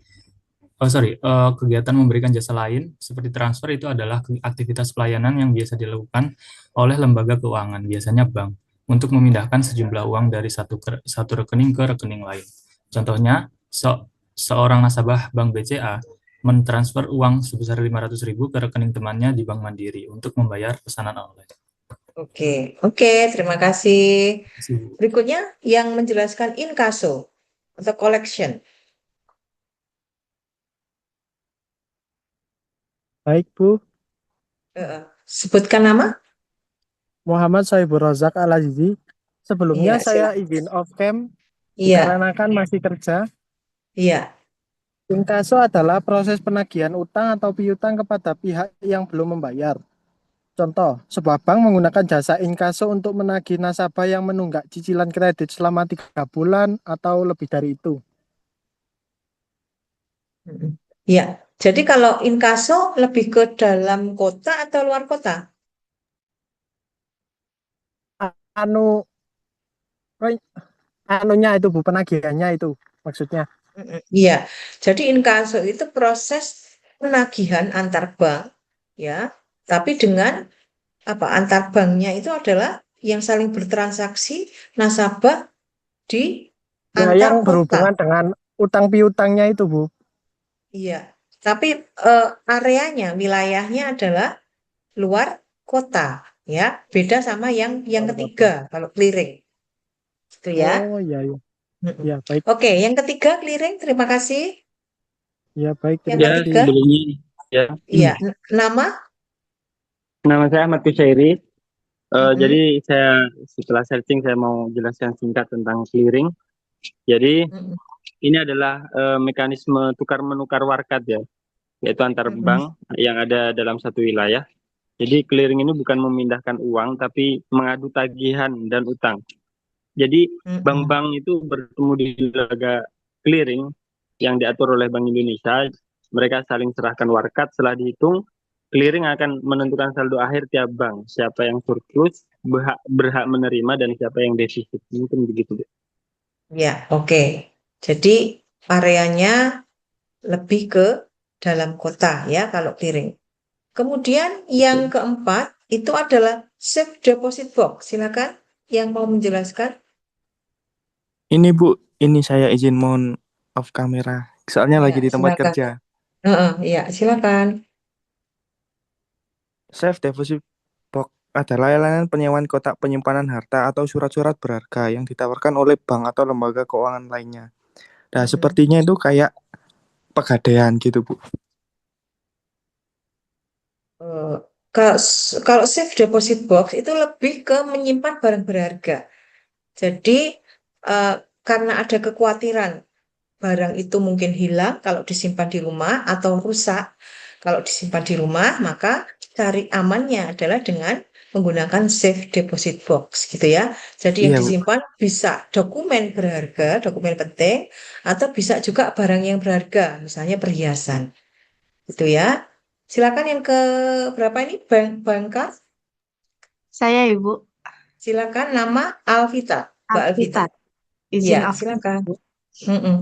kegiatan memberikan jasa lain seperti transfer itu adalah aktivitas pelayanan yang biasa dilakukan oleh lembaga keuangan, biasanya bank, untuk memindahkan sejumlah uang dari satu rekening ke rekening lain. Contohnya, seorang nasabah Bank BCA mentransfer uang sebesar 500.000 ke rekening temannya di Bank Mandiri untuk membayar pesanan online. Oke, terima kasih. Berikutnya yang menjelaskan inkaso atau collection. Baik, Bu. Sebutkan nama. Muhammad Sohibur Rozak Al-Azizi. Sebelumnya Iya, saya silakan. izin off cam Iya, dikarenakan masih kerja. iya. Inkaso adalah proses penagihan utang atau piutang kepada pihak yang belum membayar. Contoh, sebuah bank menggunakan jasa inkaso untuk menagih nasabah yang menunggak cicilan kredit selama 3 bulan atau lebih dari itu. Ya, jadi kalau inkaso lebih ke dalam kota atau luar kota? Anu, anunya itu, Bu, penagihannya itu maksudnya. Iya, jadi inkaso itu proses penagihan antar bank, ya. Tapi dengan antar banknya itu adalah yang saling bertransaksi nasabah di Ya, antar yang kota. berhubungan dengan utang piutangnya itu, Bu. Iya, tapi areanya, wilayahnya adalah luar kota, ya. Beda sama yang ketiga kalau clearing, gitu ya. Oh, iya, iya. Mm-mm. Ya, baik. Oke, yang ketiga clearing, terima kasih. Ya, baik. Yang Terima Ya, ketiga, kasih. sebelumnya ya, iya, nama. nama saya Ahmad Kusyairi. Mm-mm. Jadi saya setelah searching saya mau jelaskan singkat tentang clearing. Jadi Mm-mm. ini adalah mekanisme tukar menukar warkat ya, yaitu antar Mm-mm. bank yang ada dalam satu wilayah. Jadi clearing ini bukan memindahkan uang tapi mengadu tagihan dan utang. Jadi Mm-mm. bank-bank itu bertemu di lembaga clearing yang diatur oleh Bank Indonesia. Mereka saling serahkan warkat, setelah dihitung clearing akan menentukan saldo akhir tiap bank. Siapa yang surplus berhak menerima dan siapa yang defisit. Mungkin begitu. Ya, oke. Jadi areanya lebih ke dalam kota ya kalau clearing. Kemudian yang keempat itu adalah safe deposit box. Silakan yang mau menjelaskan. Ini Bu, ini saya izin mohon off kamera. Soalnya Ya, lagi di tempat silakan. kerja. Ya, silakan. Safe Deposit Box adalah layanan penyewaan kotak penyimpanan harta atau surat-surat berharga yang ditawarkan oleh bank atau lembaga keuangan lainnya. Nah, sepertinya itu kayak pegadaian gitu, Bu. Eh, kalau safe deposit box itu lebih ke menyimpan barang berharga. Jadi karena ada kekhawatiran barang itu mungkin hilang kalau disimpan di rumah atau rusak kalau disimpan di rumah, maka cari amannya adalah dengan menggunakan safe deposit box gitu ya. Jadi yang Iya, Bu. disimpan bisa dokumen berharga, dokumen penting, atau bisa juga barang yang berharga, misalnya perhiasan gitu ya. Silakan yang ke berapa ini Bangka? Saya Ibu Silakan nama Alvita, Mbak Alvita. Alvita, Ya, izin absen. silakan. Bu. Mm-mm.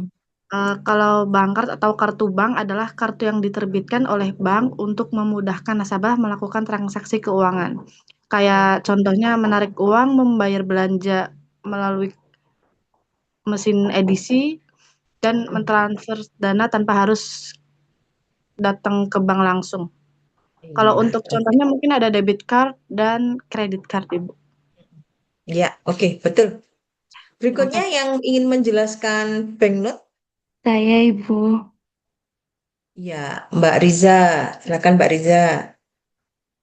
Kalau bank card atau kartu bank adalah kartu yang diterbitkan oleh bank untuk memudahkan nasabah melakukan transaksi keuangan. Kayak contohnya menarik uang, membayar belanja melalui mesin edisi, dan mentransfer dana tanpa harus datang ke bank langsung. Kalau Iya, untuk contohnya mungkin ada debit card dan credit card, Ibu. ya, oke, betul. Terima Berikutnya kasih. yang ingin menjelaskan banknote, Saya Ibu. ya, Mbak Riza. Silakan Mbak Riza.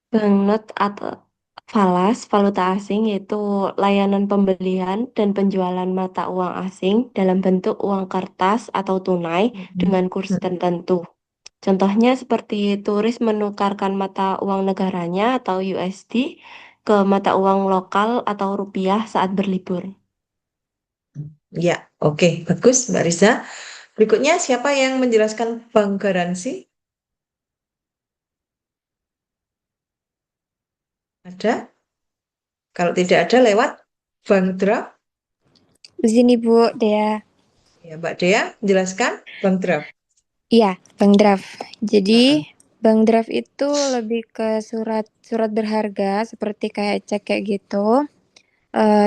Banknote atau falas valuta asing yaitu layanan pembelian dan penjualan mata uang asing dalam bentuk uang kertas atau tunai dengan kurs tertentu. Contohnya seperti turis menukarkan mata uang negaranya atau USD ke mata uang lokal atau rupiah saat berlibur. Ya, oke, bagus Mbak Riza. Berikutnya siapa yang menjelaskan bank garansi? Ada? Kalau tidak ada lewat bank draft, Izin Ibu Dea. ya Mbak Dea menjelaskan bank draft. Iya, bank draft. Jadi Heeh. bank draft itu lebih ke surat berharga seperti kayak cek kayak gitu.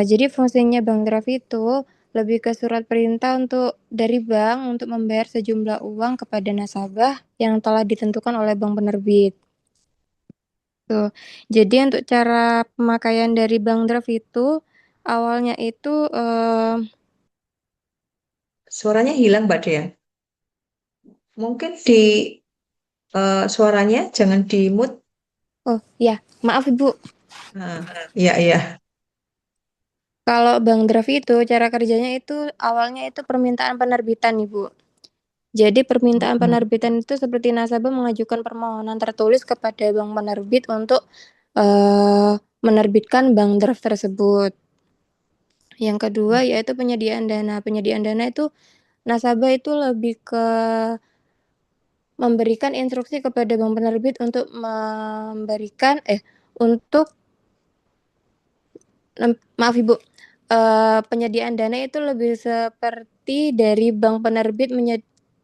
Jadi fungsinya bank draft itu lebih ke surat perintah dari bank untuk membayar sejumlah uang kepada nasabah yang telah ditentukan oleh bank penerbit. Tuh. Jadi untuk cara pemakaian dari bank draft itu awalnya itu Suaranya hilang Mbak Dea. Mungkin di suaranya jangan di mute. oh ya, maaf Ibu. Nah, iya iya. Kalau bank draft itu cara kerjanya itu awalnya itu permintaan penerbitan Ibu. Jadi permintaan penerbitan itu seperti nasabah mengajukan permohonan tertulis kepada bank penerbit untuk menerbitkan bank draft tersebut. Yang kedua yaitu penyediaan dana. Penyediaan dana itu nasabah itu lebih ke memberikan instruksi kepada bank penerbit untuk maaf Ibu, penyediaan dana itu lebih seperti dari bank penerbit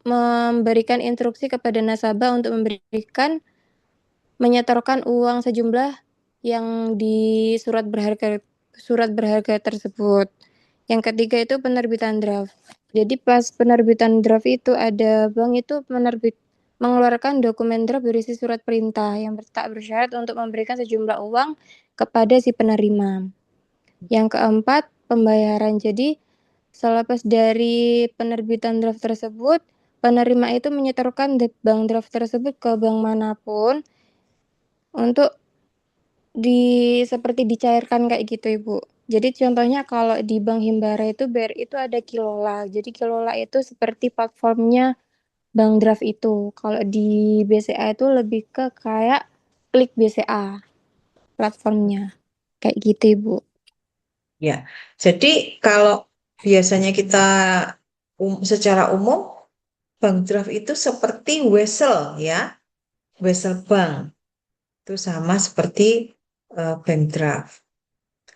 memberikan instruksi kepada nasabah untuk menyetorkan uang sejumlah yang di surat berharga tersebut. Yang ketiga itu penerbitan draft. Jadi pas penerbitan draft itu ada bank itu mengeluarkan dokumen draft berisi surat perintah yang tak bersyarat untuk memberikan sejumlah uang kepada si penerima. Yang keempat, pembayaran. Jadi selepas dari penerbitan draft tersebut, penerima itu menyetorkan bank draft tersebut ke bank manapun untuk seperti dicairkan kayak gitu Ibu. Jadi contohnya kalau di Bank Himbara itu BRI itu ada Kilola. Jadi Kilola itu seperti platformnya Bank Draft itu. Kalau di BCA itu lebih ke kayak Klik BCA platformnya. Kayak gitu Ibu. Ya. Jadi kalau biasanya kita secara umum bank draft itu seperti wesel ya. Wesel bank. Itu sama seperti bank draft.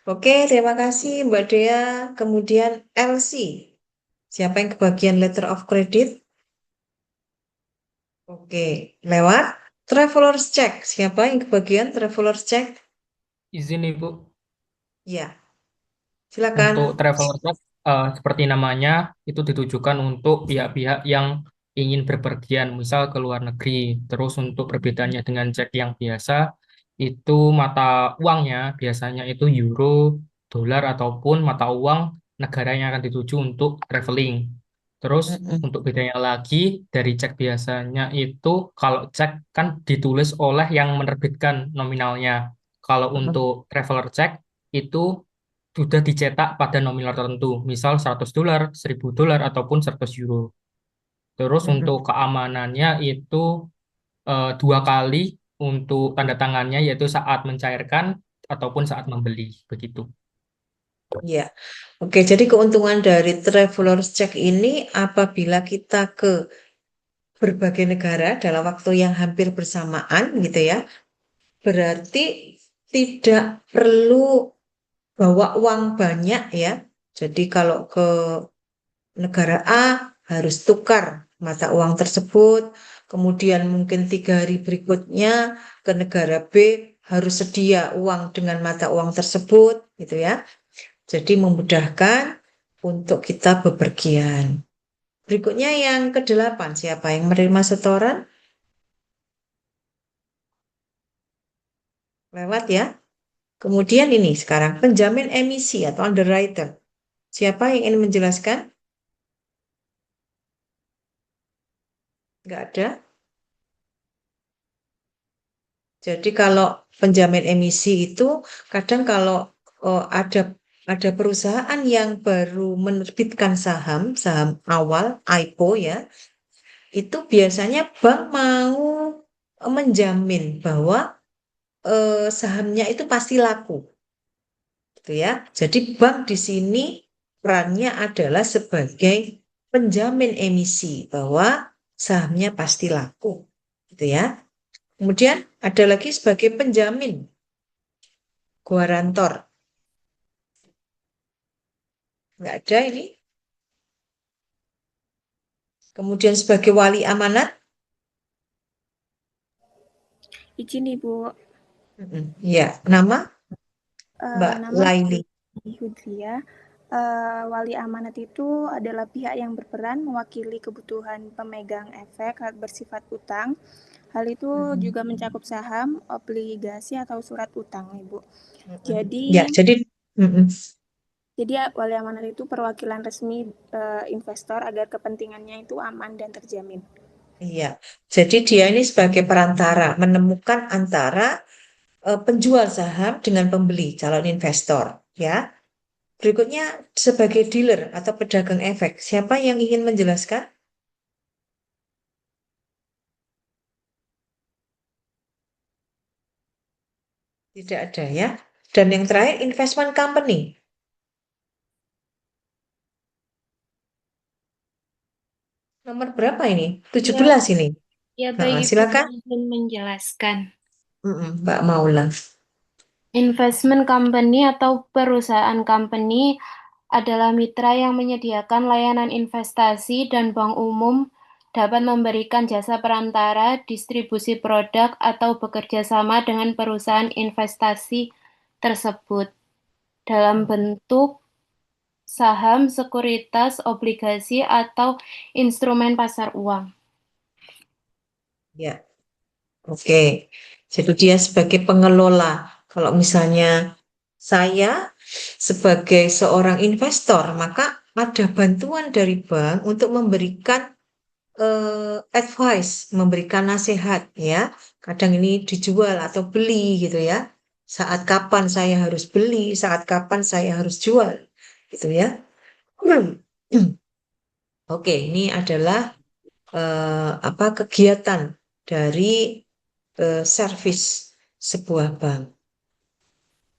Oke, terima kasih Mbak Dea. Kemudian LC. Siapa yang kebagian letter of credit? Oke, lewat traveler's check. Siapa yang kebagian traveler's check? Izin Ibu, Ya, untuk silakan. traveler check seperti namanya itu ditujukan untuk pihak-pihak yang ingin berpergian, misal ke luar negeri. Terus untuk perbedaannya dengan cek yang biasa, itu mata uangnya biasanya itu euro, dolar, ataupun mata uang negara yang akan dituju untuk traveling. Terus Mm-mm. untuk bedanya lagi dari cek biasanya itu kalau cek kan ditulis oleh yang menerbitkan nominalnya. Kalau untuk traveler check itu sudah dicetak pada nominal tertentu, misal $100, $1.000, ataupun €100. Terus Mm-mm. untuk keamanannya itu 2 kali untuk tanda tangannya, yaitu saat mencairkan ataupun saat membeli, begitu. Ya, oke. Jadi keuntungan dari traveler's check ini apabila kita ke berbagai negara dalam waktu yang hampir bersamaan gitu ya, berarti tidak perlu bawa uang banyak ya. Jadi kalau ke negara A harus tukar mata uang tersebut, kemudian mungkin 3 hari berikutnya ke negara B harus sedia uang dengan mata uang tersebut gitu ya. Jadi memudahkan untuk kita bepergian. Berikutnya yang ke-8, siapa yang menerima setoran? Lewat ya. Kemudian ini sekarang penjamin emisi atau underwriter. Siapa yang ingin menjelaskan? Nggak ada. Jadi kalau penjamin emisi itu kadang kalau ada perusahaan yang baru menerbitkan saham awal IPO ya, itu biasanya bank mau menjamin bahwa sahamnya itu pasti laku, gitu ya. Jadi bank di sini perannya adalah sebagai penjamin emisi bahwa sahamnya pasti laku, gitu ya. Kemudian ada lagi sebagai penjamin, guarantor. Nggak ada ini. Kemudian sebagai wali amanat. Izin Ibu, Ya, nama Mbak nama Laili. Hudria. Wali amanat itu adalah pihak yang berperan mewakili kebutuhan pemegang efek bersifat utang. Hal itu juga mencakup saham, obligasi, atau surat utang, Ibu. Ya, jadi wali amanat itu perwakilan resmi investor agar kepentingannya itu aman dan terjamin. iya. Jadi dia ini sebagai perantara menemukan antara penjual saham dengan pembeli calon investor, ya. Berikutnya sebagai dealer atau pedagang efek. Siapa yang ingin menjelaskan? Tidak ada ya. Dan yang terakhir investment company. Nomor berapa ini? 17 ini. Ya, baik Ibu, Silakan. saya izin menjelaskan. Mbak Maula. Investment company atau perusahaan company adalah mitra yang menyediakan layanan investasi dan bank umum dapat memberikan jasa perantara, distribusi produk, atau bekerja sama dengan perusahaan investasi tersebut dalam bentuk saham, sekuritas, obligasi, atau instrumen pasar uang. Ya, oke. Jadi dia sebagai pengelola. Kalau misalnya saya sebagai seorang investor, maka ada bantuan dari bank untuk memberikan advice, memberikan nasihat ya. Kadang ini dijual atau beli gitu ya. Saat kapan saya harus beli, saat kapan saya harus jual gitu ya. Oke, ini adalah kegiatan dari service sebuah bank.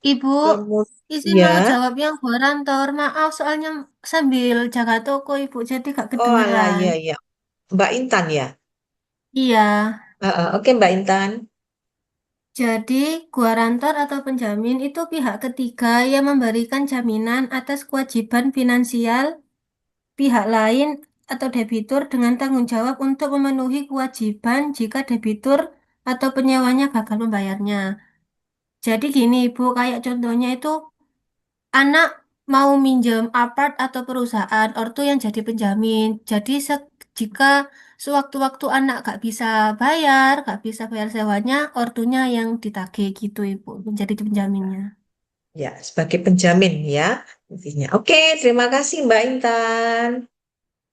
Ibu, izin mau Kemudian, jawab yang guarantor. Maaf, soalnya sambil jaga toko Ibu, jadi gak oh alah, kedengeran. ya, Mbak Intan ya. Iya, Oke, Mbak Intan. jadi guarantor atau penjamin itu pihak ketiga yang memberikan jaminan atas kewajiban finansial pihak lain atau debitur dengan tanggung jawab untuk memenuhi kewajiban jika debitur atau penyewanya gagal membayarnya. Jadi gini Ibu, kayak contohnya itu anak mau minjem apart atau perusahaan, ortu yang jadi penjamin. Jadi jika sewaktu-waktu anak gak bisa bayar sewanya, ortunya yang ditagih gitu Ibu, menjadi penjaminnya. Ya, sebagai penjamin ya intinya. Oke, terima kasih Mbak Intan.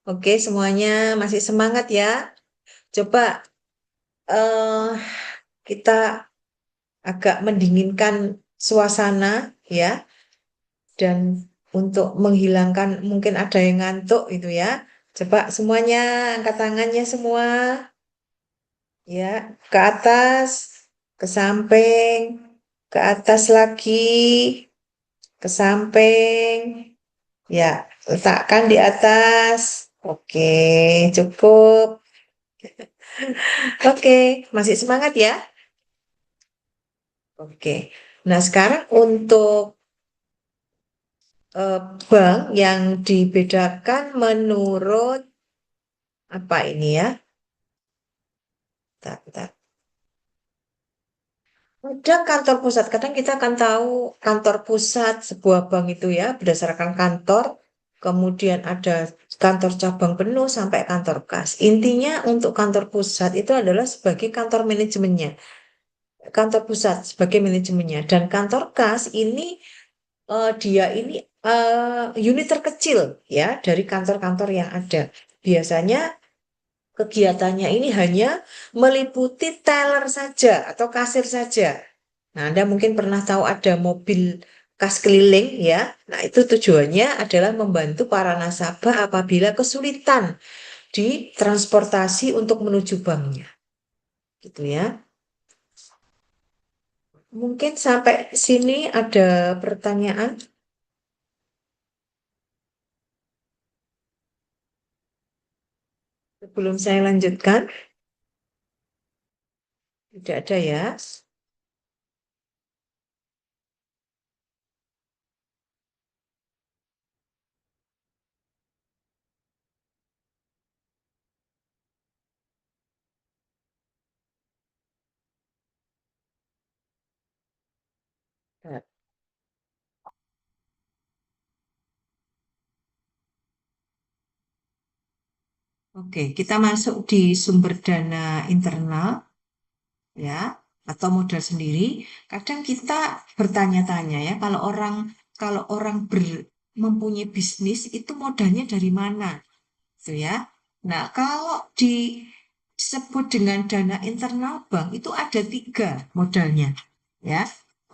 Oke, semuanya masih semangat ya. Coba eh kita agak mendinginkan suasana ya, dan untuk menghilangkan mungkin ada yang ngantuk itu ya. Coba semuanya angkat tangannya semua. Ya, ke atas, ke samping, ke atas lagi, ke samping. Ya, letakkan di atas. Oke, cukup. Oke, masih semangat ya? Oke. Nah, sekarang untuk bank yang dibedakan menurut apa ini ya? Bentar, bentar. Ada kantor pusat. Kadang kita akan tahu kantor pusat sebuah bank itu ya berdasarkan kantor. Kemudian ada kantor cabang penuh sampai kantor kas. Intinya untuk kantor pusat itu adalah sebagai kantor manajemennya. Kantor pusat sebagai manajemennya. Dan kantor kas ini dia ini unit terkecil ya dari kantor-kantor yang ada. Biasanya kegiatannya ini hanya meliputi teller saja atau kasir saja. Nah, Anda mungkin pernah tahu ada mobil kas keliling ya. Nah, itu tujuannya adalah membantu para nasabah apabila kesulitan di transportasi untuk menuju banknya. Gitu ya. Mungkin sampai sini ada pertanyaan? Sebelum saya lanjutkan, tidak ada ya. Oke, kita masuk di sumber dana internal ya atau modal sendiri. Kadang kita bertanya-tanya ya kalau orang mempunyai bisnis itu modalnya dari mana, gitu ya. Nah, kalau disebut dengan dana internal bank itu ada 3 modalnya, ya.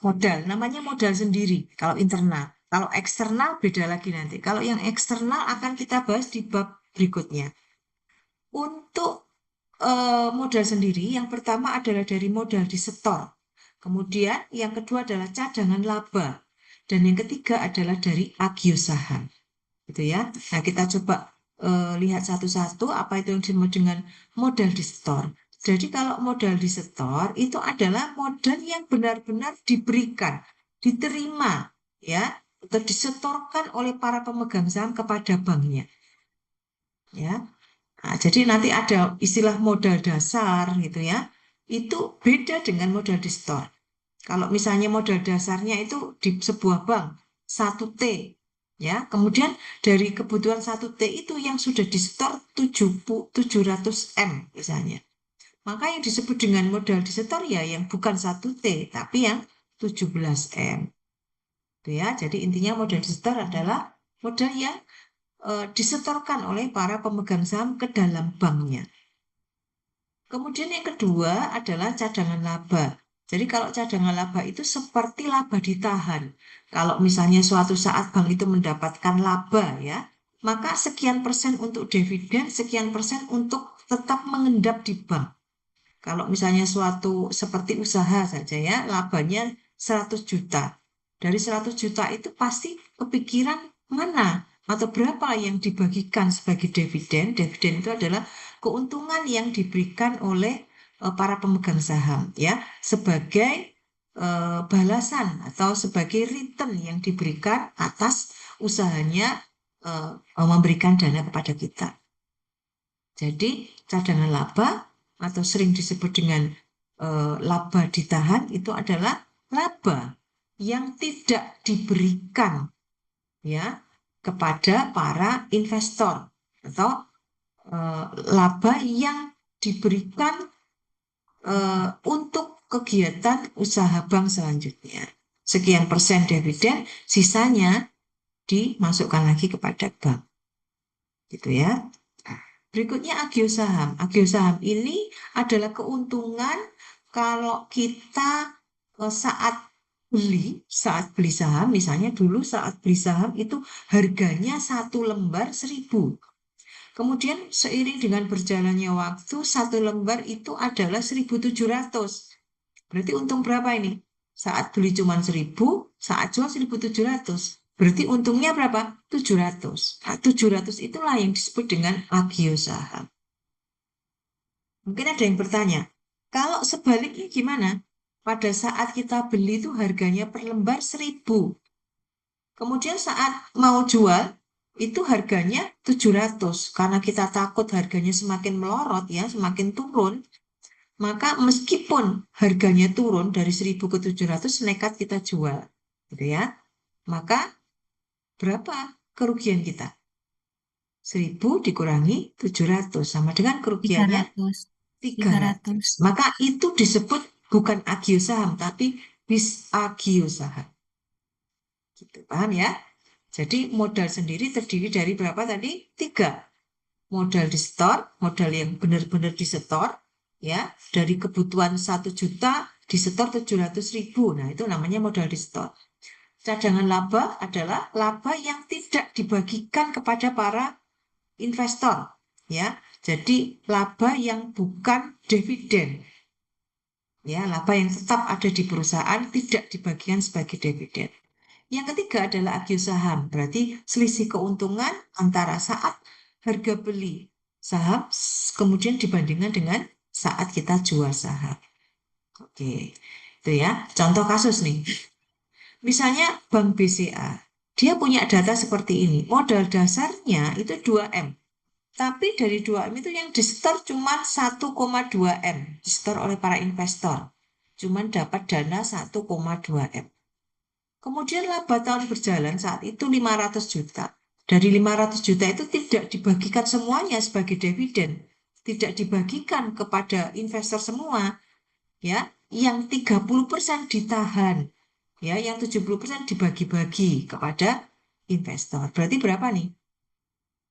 Modal, namanya modal sendiri kalau internal. Kalau eksternal beda lagi nanti. Kalau yang eksternal akan kita bahas di bab berikutnya. Untuk modal sendiri, yang pertama adalah dari modal disetor. Kemudian yang kedua adalah cadangan laba. Dan yang ketiga adalah dari agio saham. Gitu ya. Nah, kita coba lihat satu-satu apa itu yang disebut dengan modal disetor. Jadi kalau modal disetor itu adalah modal yang benar-benar diberikan, diterima ya, atau disetorkan oleh para pemegang saham kepada banknya. Ya. Nah, jadi nanti ada istilah modal dasar gitu ya. Itu beda dengan modal disetor. Kalau misalnya modal dasarnya itu di sebuah bank 1T ya. Kemudian dari kebutuhan 1T itu yang sudah disetor 700M misalnya. Maka yang disebut dengan modal disetor ya yang bukan 1T tapi yang 17M. Itu ya. Jadi intinya modal disetor adalah modal yang disetorkan oleh para pemegang saham ke dalam banknya. Kemudian yang kedua adalah cadangan laba. Jadi kalau cadangan laba itu seperti laba ditahan. Kalau misalnya suatu saat bank itu mendapatkan laba ya, maka sekian persen untuk dividen, sekian persen untuk tetap mengendap di bank. Kalau misalnya suatu seperti usaha saja ya, labanya 100 juta. Dari 100 juta itu pasti kepikiran mana atau berapa yang dibagikan sebagai dividen. Dividen itu adalah keuntungan yang diberikan oleh para pemegang saham ya sebagai balasan atau sebagai return yang diberikan atas usahanya memberikan dana kepada kita. Jadi cadangan laba atau sering disebut dengan laba ditahan itu adalah laba yang tidak diberikan ya kepada para investor atau laba yang diberikan untuk kegiatan usaha bank selanjutnya. Sekian persen dividen, sisanya dimasukkan lagi kepada bank. Gitu ya. Berikutnya agio saham. Agio saham ini adalah keuntungan kalau kita saat beli saham, misalnya dulu saat beli saham itu harganya 1 lembar 1.000. Kemudian seiring dengan berjalannya waktu, satu lembar itu adalah 1.700. Berarti untung berapa ini? Saat beli cuma 1.000, saat jual 1.700. Berarti untungnya berapa? 700. Nah, 700 itulah yang disebut dengan agio saham. Mungkin ada yang bertanya, kalau sebaliknya gimana? Pada saat kita beli itu harganya per lembar 1.000. Kemudian saat mau jual, itu harganya 700. Karena kita takut harganya semakin melorot ya, semakin turun, maka meskipun harganya turun dari 1.000 ke 700, nekat kita jual. Gitu ya. Maka berapa kerugian kita? 1.000 dikurangi 700 sama dengan kerugiannya 300. 300. Maka itu disebut bukan agio saham, tapi bis agio saham. Gitu, paham ya? Jadi modal sendiri terdiri dari berapa tadi? 3. Modal di store, modal yang benar-benar disetor, ya, dari kebutuhan 1 juta disetor 700.000. Nah, itu namanya modal di store. Cadangan laba adalah laba yang tidak dibagikan kepada para investor, ya. Jadi laba yang bukan dividen. Ya, laba yang tetap ada di perusahaan tidak dibagikan sebagai dividen. Yang ketiga adalah agio saham, berarti selisih keuntungan antara saat harga beli saham kemudian dibandingkan dengan saat kita jual saham. Oke, itu ya. Contoh kasus nih. Misalnya Bank BCA, dia punya data seperti ini. Modal dasarnya itu 2M. Tapi dari 2M itu yang di-store cuma 1,2 M. Di-store oleh para investor. Cuman dapat dana 1,2 M. Kemudian laba tahun berjalan saat itu 500 juta. Dari 500 juta itu tidak dibagikan semuanya sebagai dividen. Tidak dibagikan kepada investor semua. Ya, yang 30% ditahan. Ya, yang 70% dibagi-bagi kepada investor. Berarti berapa nih?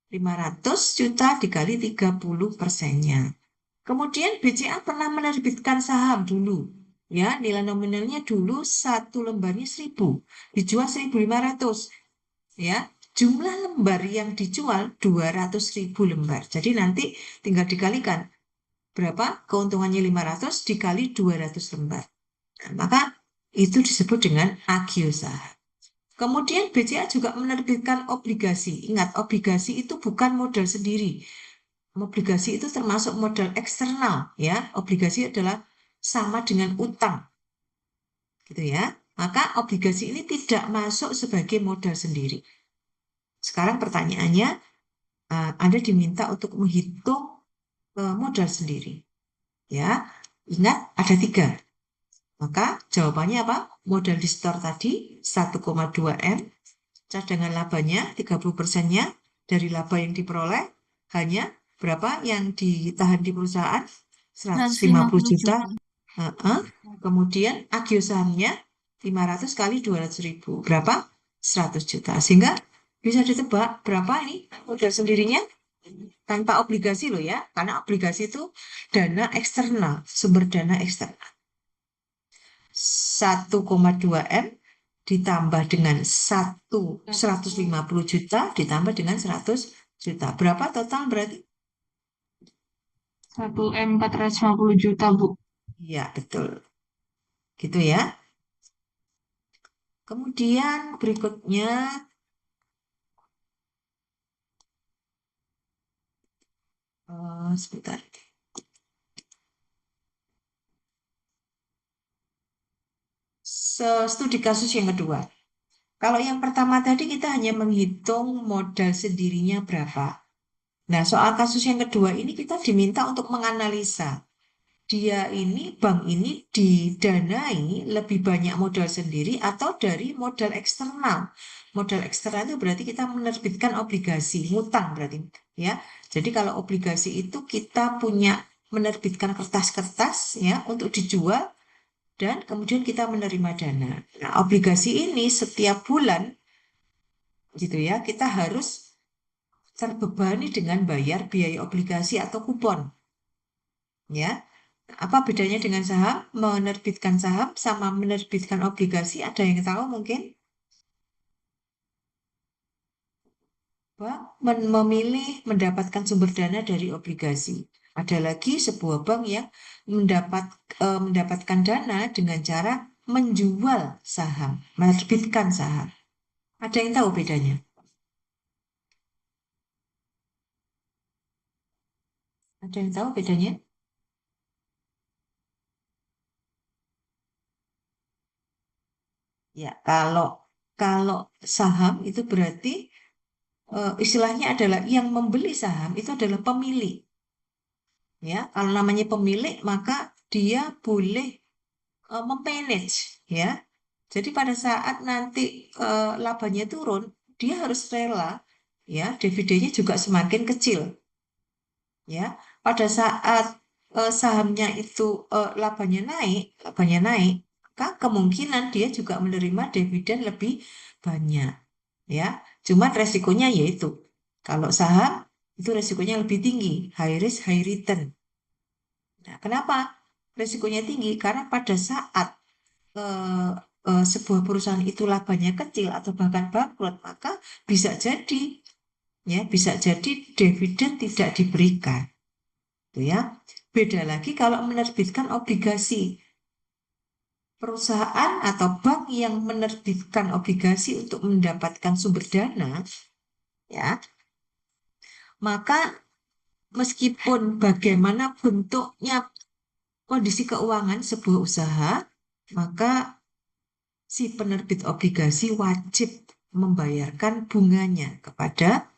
500 juta dikali 30%-nya. Kemudian BCA pernah menerbitkan saham dulu. Ya, nilai nominalnya dulu satu lembarnya 1.000, dijual 1.500. Ya, jumlah lembar yang dijual 200.000 lembar. Jadi nanti tinggal dikalikan berapa keuntungannya 500 dikali 200 lembar. Nah, maka itu disebut dengan agio saham. Kemudian BCA juga menerbitkan obligasi. Ingat, obligasi itu bukan modal sendiri. Obligasi itu termasuk modal eksternal, ya. Obligasi adalah sama dengan utang, gitu ya. Maka obligasi ini tidak masuk sebagai modal sendiri. Sekarang pertanyaannya, Anda diminta untuk menghitung modal sendiri, ya. Ingat ada 3. Maka jawabannya apa? Modal di store tadi 1,2 M, cadangan labanya 30%-nya dari laba yang diperoleh hanya berapa yang ditahan di perusahaan? 150 juta. Kemudian agio sahamnya 500 kali 200.000. Berapa? 100 juta. Sehingga bisa ditebak berapa ini modal sendirinya tanpa obligasi loh ya. Karena obligasi itu dana eksternal, sumber dana eksternal. 1,2 M ditambah dengan 150 juta ditambah dengan 100 juta. Berapa total berarti? 1M 450 juta, Bu. Iya, betul. Gitu ya. Kemudian berikutnya sebentar. Studi kasus yang kedua. Kalau yang pertama tadi kita hanya menghitung modal sendirinya berapa. Nah, soal kasus yang kedua ini kita diminta untuk menganalisa. Dia ini, bank ini didanai lebih banyak modal sendiri atau dari modal eksternal. Modal eksternal itu berarti kita menerbitkan obligasi, ngutang berarti. Ya, jadi kalau obligasi itu kita punya menerbitkan kertas-kertas ya untuk dijual dan kemudian kita menerima dana. Nah, obligasi ini setiap bulan gitu ya, kita harus terbebani dengan bayar biaya obligasi atau kupon. Ya. Apa bedanya dengan saham? Menerbitkan saham sama menerbitkan obligasi, ada yang tahu mungkin? Bank memilih mendapatkan sumber dana dari obligasi. Ada lagi sebuah bank yang mendapatkan dana dengan cara menjual saham, menerbitkan saham. Ada yang tahu bedanya? Ada yang tahu bedanya? Ya, kalau kalau saham itu berarti istilahnya adalah yang membeli saham itu adalah pemilik. Ya, kalau namanya pemilik maka dia boleh memanage, ya. Jadi pada saat nanti labanya turun, dia harus rela, ya, dividennya juga semakin kecil, ya. Pada saat sahamnya itu labanya naik, maka kemungkinan dia juga menerima dividen lebih banyak, ya. Cuman resikonya yaitu kalau saham itu resikonya lebih tinggi, high risk, high return. Nah, kenapa resikonya tinggi? Karena pada saat eh, sebuah perusahaan itu labanya kecil atau bahkan bangkrut, maka bisa jadi, ya, bisa jadi dividen tidak diberikan, gitu ya. Beda lagi kalau menerbitkan obligasi. Perusahaan atau bank yang menerbitkan obligasi untuk mendapatkan sumber dana, ya, maka meskipun bagaimana bentuknya kondisi keuangan sebuah usaha, maka si penerbit obligasi wajib membayarkan bunganya kepada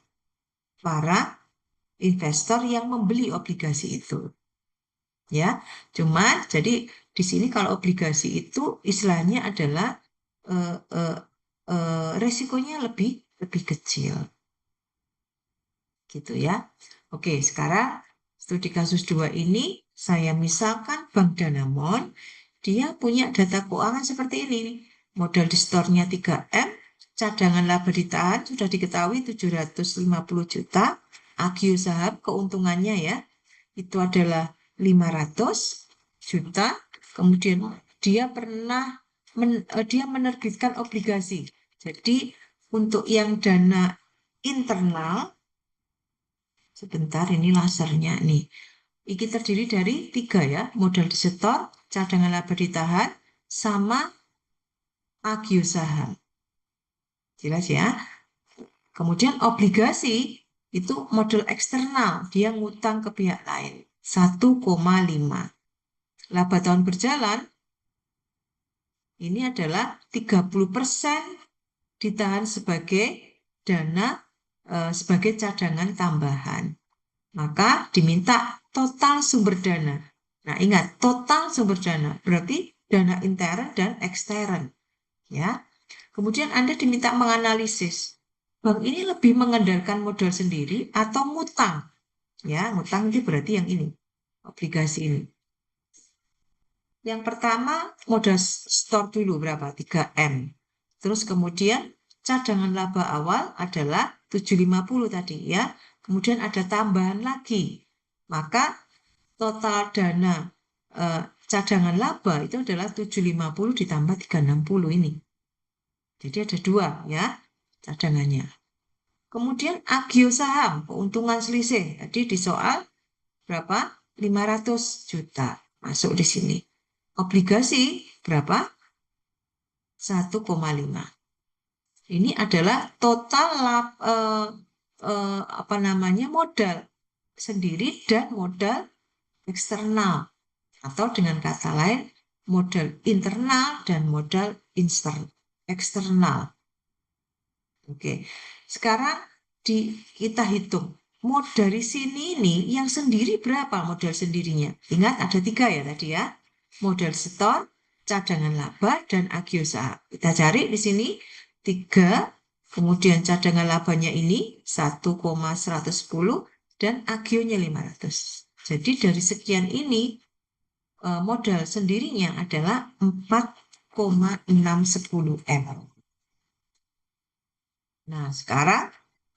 para investor yang membeli obligasi itu. Ya, cuman jadi di sini kalau obligasi itu istilahnya adalah eh, eh, resikonya lebih kecil, gitu ya. Oke, sekarang studi kasus 2 ini saya misalkan Bank Danamon, dia punya data keuangan seperti ini nih. Modal di store-nya 3M, cadangan laba ditahan sudah diketahui 750 juta, AQ saham keuntungannya ya, itu adalah 500 juta. Kemudian dia menerbitkan obligasi. Jadi untuk yang dana internal, sebentar ini lasernya nih. Ini terdiri dari 3 ya, modal disetor, cadangan laba ditahan, sama AQ saham. Jelas ya? Kemudian obligasi itu modal eksternal, dia ngutang ke pihak lain, 1,5. Laba tahun berjalan ini adalah 30% ditahan sebagai dana, sebagai cadangan tambahan. Maka diminta total sumber dana. Nah, ingat, total sumber dana berarti dana intern dan ekstern, ya. Kemudian Anda diminta menganalisis bank ini lebih mengandalkan modal sendiri atau ngutang. Ya, ngutang itu berarti yang ini, obligasi ini. Yang pertama modal store dulu berapa? 3M. Terus kemudian cadangan laba awal adalah 750 tadi ya. Kemudian ada tambahan lagi. Maka total dana cadangan laba itu adalah 750 ditambah 360 ini. Jadi ada 2 ya cadangannya. Kemudian agio saham, keuntungan selisih. Tadi di soal berapa? 500 juta. Masuk di sini. Obligasi berapa? 1,5. Ini adalah total apa namanya modal sendiri dan modal eksternal, atau dengan kata lain modal internal dan modal eksternal. Oke, sekarang kita hitung modal dari sini ini yang sendiri berapa modal sendirinya? Ingat ada 3 ya tadi ya, modal setor, cadangan laba, dan agio saham. Kita cari di sini 3, kemudian cadangan labanya ini 1,110 dan agionya 500. Jadi dari sekian ini modal sendirinya adalah 4,610 M. Nah, sekarang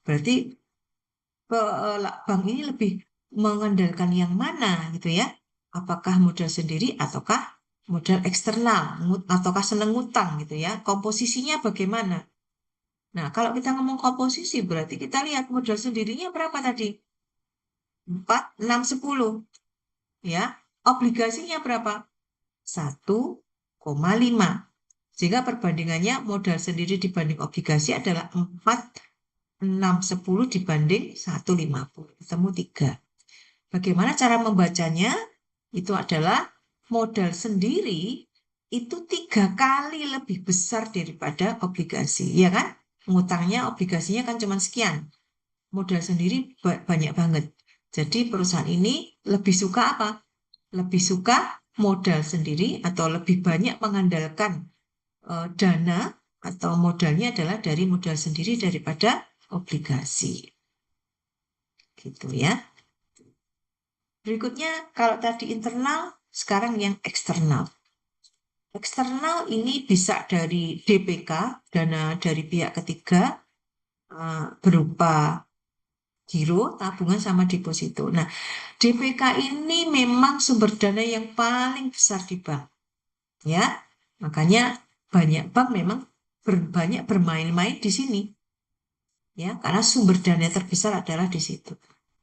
berarti bank ini lebih mengandalkan yang mana gitu ya? Apakah modal sendiri ataukah modal eksternal ataukah seneng ngutang gitu ya? Komposisinya bagaimana? Nah, kalau kita ngomong komposisi, berarti kita lihat modal sendirinya berapa tadi? 4, 6, 10. Ya, obligasinya berapa? 1,5. Sehingga perbandingannya modal sendiri dibanding obligasi adalah 4, 6, 10 dibanding 1,50. Ketemu 3. Bagaimana cara membacanya? Itu adalah modal sendiri itu 3 kali lebih besar daripada obligasi, ya kan? Ngutangnya, obligasinya kan cuma sekian. Modal sendiri banyak banget. Jadi perusahaan ini lebih suka apa? Lebih suka modal sendiri atau lebih banyak mengandalkan dana atau modalnya adalah dari modal sendiri daripada obligasi. Gitu ya. Berikutnya, kalau tadi internal, sekarang yang eksternal. Eksternal ini bisa dari DPK, dana dari pihak ketiga, berupa giro, tabungan, sama deposito. Nah, DPK ini memang sumber dana yang paling besar di bank. Ya, makanya banyak bank memang banyak bermain-main di sini. Ya, karena sumber dana terbesar adalah di situ.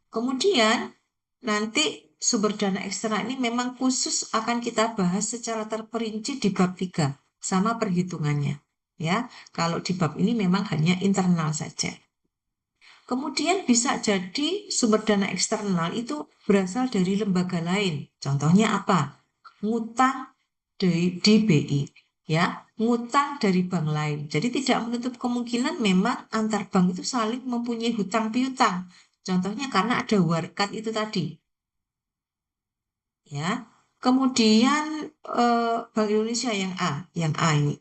Kemudian nanti sumber dana eksternal ini memang khusus akan kita bahas secara terperinci di bab 3 sama perhitungannya. Ya, kalau di bab ini memang hanya internal saja. Kemudian bisa jadi sumber dana eksternal itu berasal dari lembaga lain. Contohnya apa? Ngutang di BI, ya, ngutang dari bank lain. Jadi tidak menutup kemungkinan memang antar bank itu saling mempunyai hutang piutang. Contohnya karena ada warkat itu tadi, ya. Kemudian Bank Indonesia yang A ini.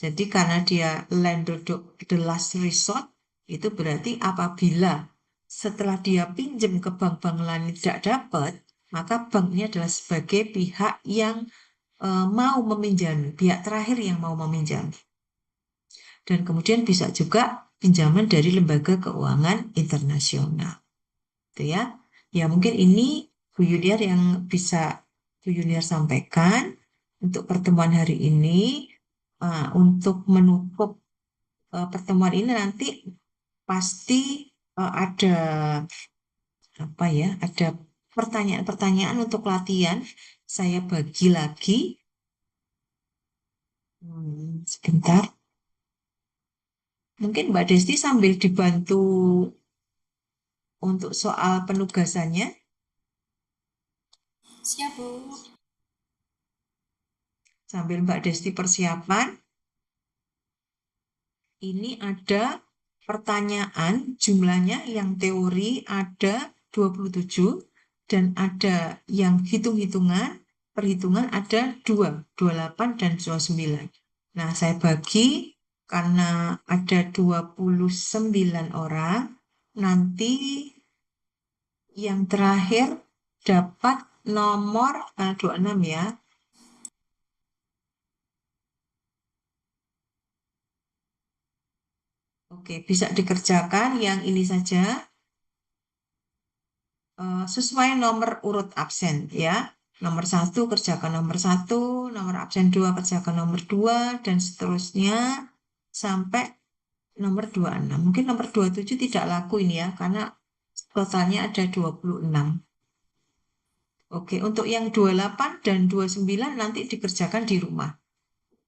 Jadi karena dia lender the last resort, itu berarti apabila setelah dia pinjam ke bank-bank lain tidak dapat, maka bank ini adalah sebagai pihak yang mau meminjam, pihak terakhir yang mau meminjam. Dan kemudian bisa juga pinjaman dari lembaga keuangan internasional. Gitu ya. Ya mungkin ini Bu Yuniar yang bisa Bu Yuniar sampaikan untuk pertemuan hari ini. Untuk menutup pertemuan ini nanti pasti ada apa ya? Ada pertanyaan-pertanyaan untuk latihan. Saya bagi lagi. Sebentar. Mungkin Mbak Desti sambil dibantu untuk soal penugasannya. Siap, Bu. Sambil Mbak Desti persiapan. Ini ada pertanyaan, jumlahnya yang teori ada 27 dan ada yang hitung-hitungan, perhitungan ada 2, 28 dan 29. Nah, saya bagi karena ada 29 orang, nanti yang terakhir dapat nomor 26 ya. Oke, bisa dikerjakan yang ini saja. Sesuai nomor urut absen ya. Nomor 1 kerjakan nomor 1, nomor absen 2 kerjakan nomor 2, dan seterusnya sampai nomor 26. Mungkin nomor 27 tidak laku ini ya, karena totalnya ada 26. Oke, untuk yang 28 dan 29 nanti dikerjakan di rumah.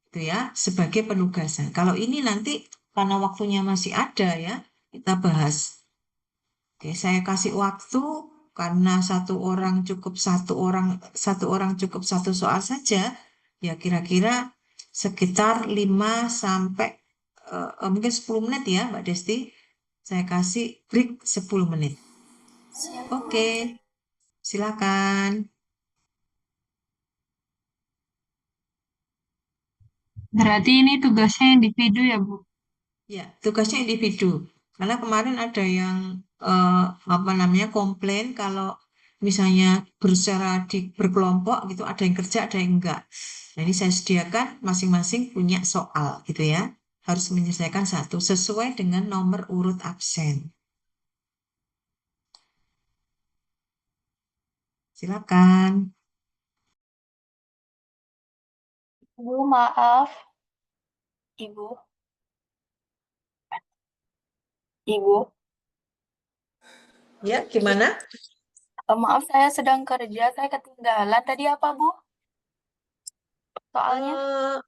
Itu ya, sebagai penugasan. Kalau ini nanti karena waktunya masih ada ya, kita bahas. Oke, saya kasih waktu karena satu orang cukup satu soal saja. Ya kira-kira sekitar 5 sampai mungkin 10 menit ya, Mbak Desti. Saya kasih break 10 menit. Siap, Bu. Oke, silakan. Berarti ini tugasnya individu ya, Bu? Ya, tugasnya individu. Karena kemarin ada yang komplain kalau misalnya berkelompok gitu, ada yang kerja, ada yang enggak. Nah, ini saya sediakan masing-masing punya soal gitu ya. Harus menyelesaikan satu sesuai dengan nomor urut absen. Silakan. Bu, maaf. Ibu. Ibu. Ya, gimana? Maaf, saya sedang kerja. Saya ketinggalan tadi apa, Bu? Soalnya? Eh,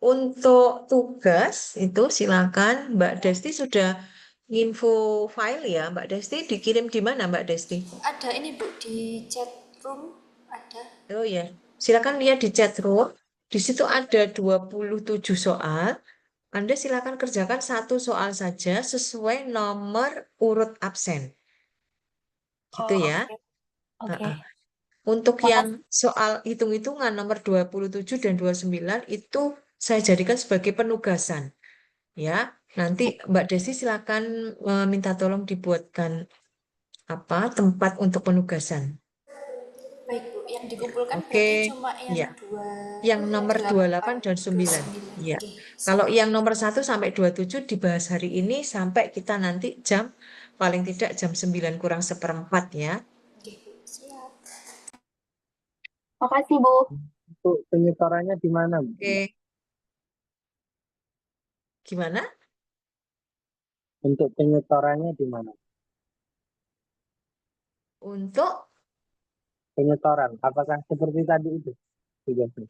untuk tugas itu silakan Mbak Desti sudah info file ya. Mbak Desti dikirim di mana Mbak Desti? Ada ini, Bu, di chat room ada. Oh ya, silakan lihat di chat room. Di situ ada 27 soal. Anda silakan kerjakan satu soal saja sesuai nomor urut absen. Gitu Oh, ya. oke. Oke. Ha-ha. Untuk yang Makasih. soal hitung-hitungan nomor 27 dan 29 itu saya jadikan sebagai penugasan. Ya, nanti Mbak Desi silakan minta tolong dibuatkan tempat untuk penugasan. Baik, Bu. Yang dikumpulkan Oke, berarti cuma yang ya. Yang nomor 28 dan 9. Ya. Oke, Kalau siap. yang nomor 1 sampai 27 dibahas hari ini sampai kita nanti paling tidak jam 9 kurang seperempat ya. Oke, Bu. Siap. Makasih, Bu. Untuk penyetorannya di mana, Bu? Oke, gimana? Untuk penyetorannya di mana? Untuk Penyetoran, apakah seperti tadi itu? Tugasnya.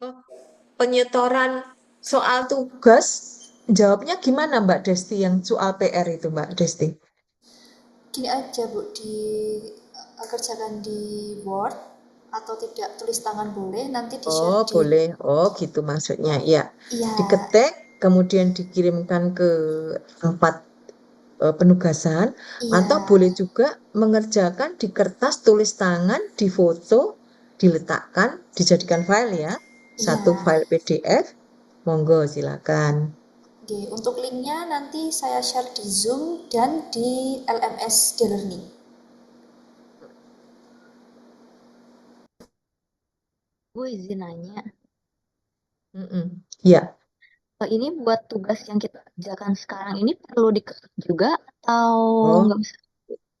penyetoran soal tugas, jawabnya gimana Mbak Desti yang soal PR itu Mbak Desti? Gini aja, Bu, kerjakan di Word atau tidak tulis tangan boleh, nanti di-share Oh, di boleh. Oh, gitu maksudnya. Ya. Iya, Diketik, kemudian dikirimkan ke tempat penugasan, atau iya, boleh juga mengerjakan di kertas tulis tangan, difoto, diletakkan, dijadikan file ya. Satu iya. file PDF. Monggo, silakan. Oke, untuk linknya nanti saya share di Zoom dan di LMS D-Learning. Bu izin nanya, Mm-mm. Ya. ini buat tugas yang kita kerjakan sekarang ini perlu diketik juga atau Oh, nggak usah?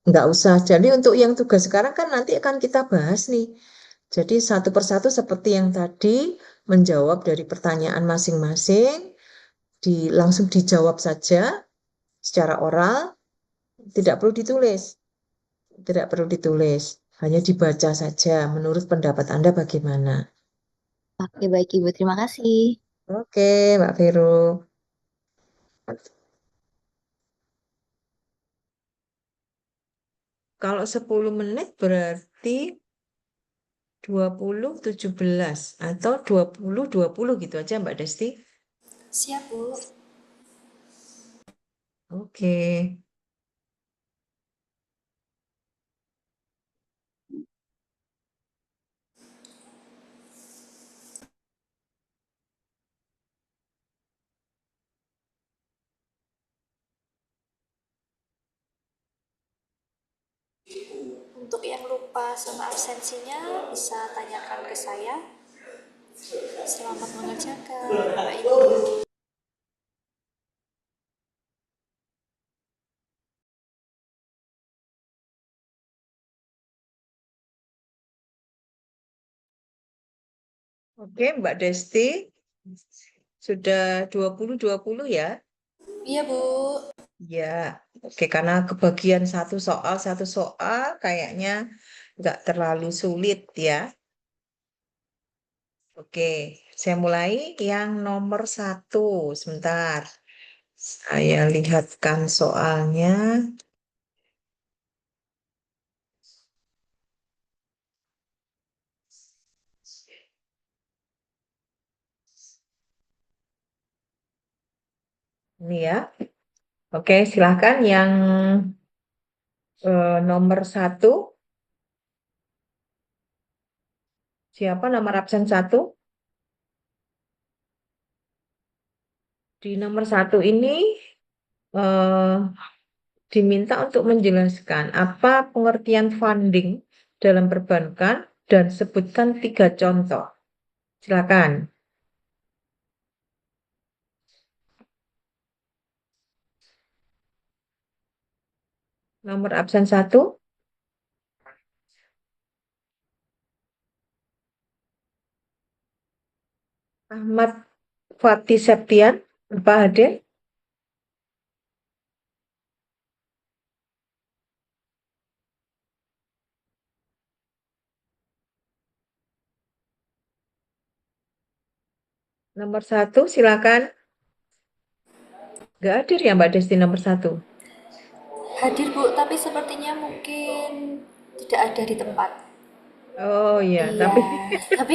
nggak usah. Jadi untuk yang tugas sekarang kan nanti akan kita bahas nih. Jadi satu persatu seperti yang tadi, menjawab dari pertanyaan masing-masing, langsung dijawab saja secara oral, tidak perlu ditulis. Tidak perlu ditulis, hanya dibaca saja. Menurut pendapat Anda bagaimana? Oke, baik Ibu, terima kasih. Oke, Mbak Vero. Kalau 10 menit berarti 20:17 atau 20:20 gitu aja Mbak Desti. Siap, Bu. Oke. Untuk yang lupa sama absensinya bisa tanyakan ke saya. Selamat mengerjakan, Bapak Ibu. Oke, Mbak Desti. Sudah 20:20 ya? Iya, Bu. Ya, oke, karena kebagian satu soal kayaknya nggak terlalu sulit ya. Oke, saya mulai yang nomor 1. Sebentar, saya lihatkan soalnya. Ini ya. Oke, silahkan yang nomor 1. Siapa nomor absen 1? Di nomor 1 ini eh, diminta untuk menjelaskan apa pengertian funding dalam perbankan dan sebutkan 3 contoh. Silakan. Nomor absen 1, Ahmad Fatih Septian. Apa hadir? Nomor 1, silakan. Nggak hadir ya Mbak Desti nomor 1? Hadir Bu, tapi sepertinya mungkin tidak ada di tempat. Oh iya, Iya, tapi tapi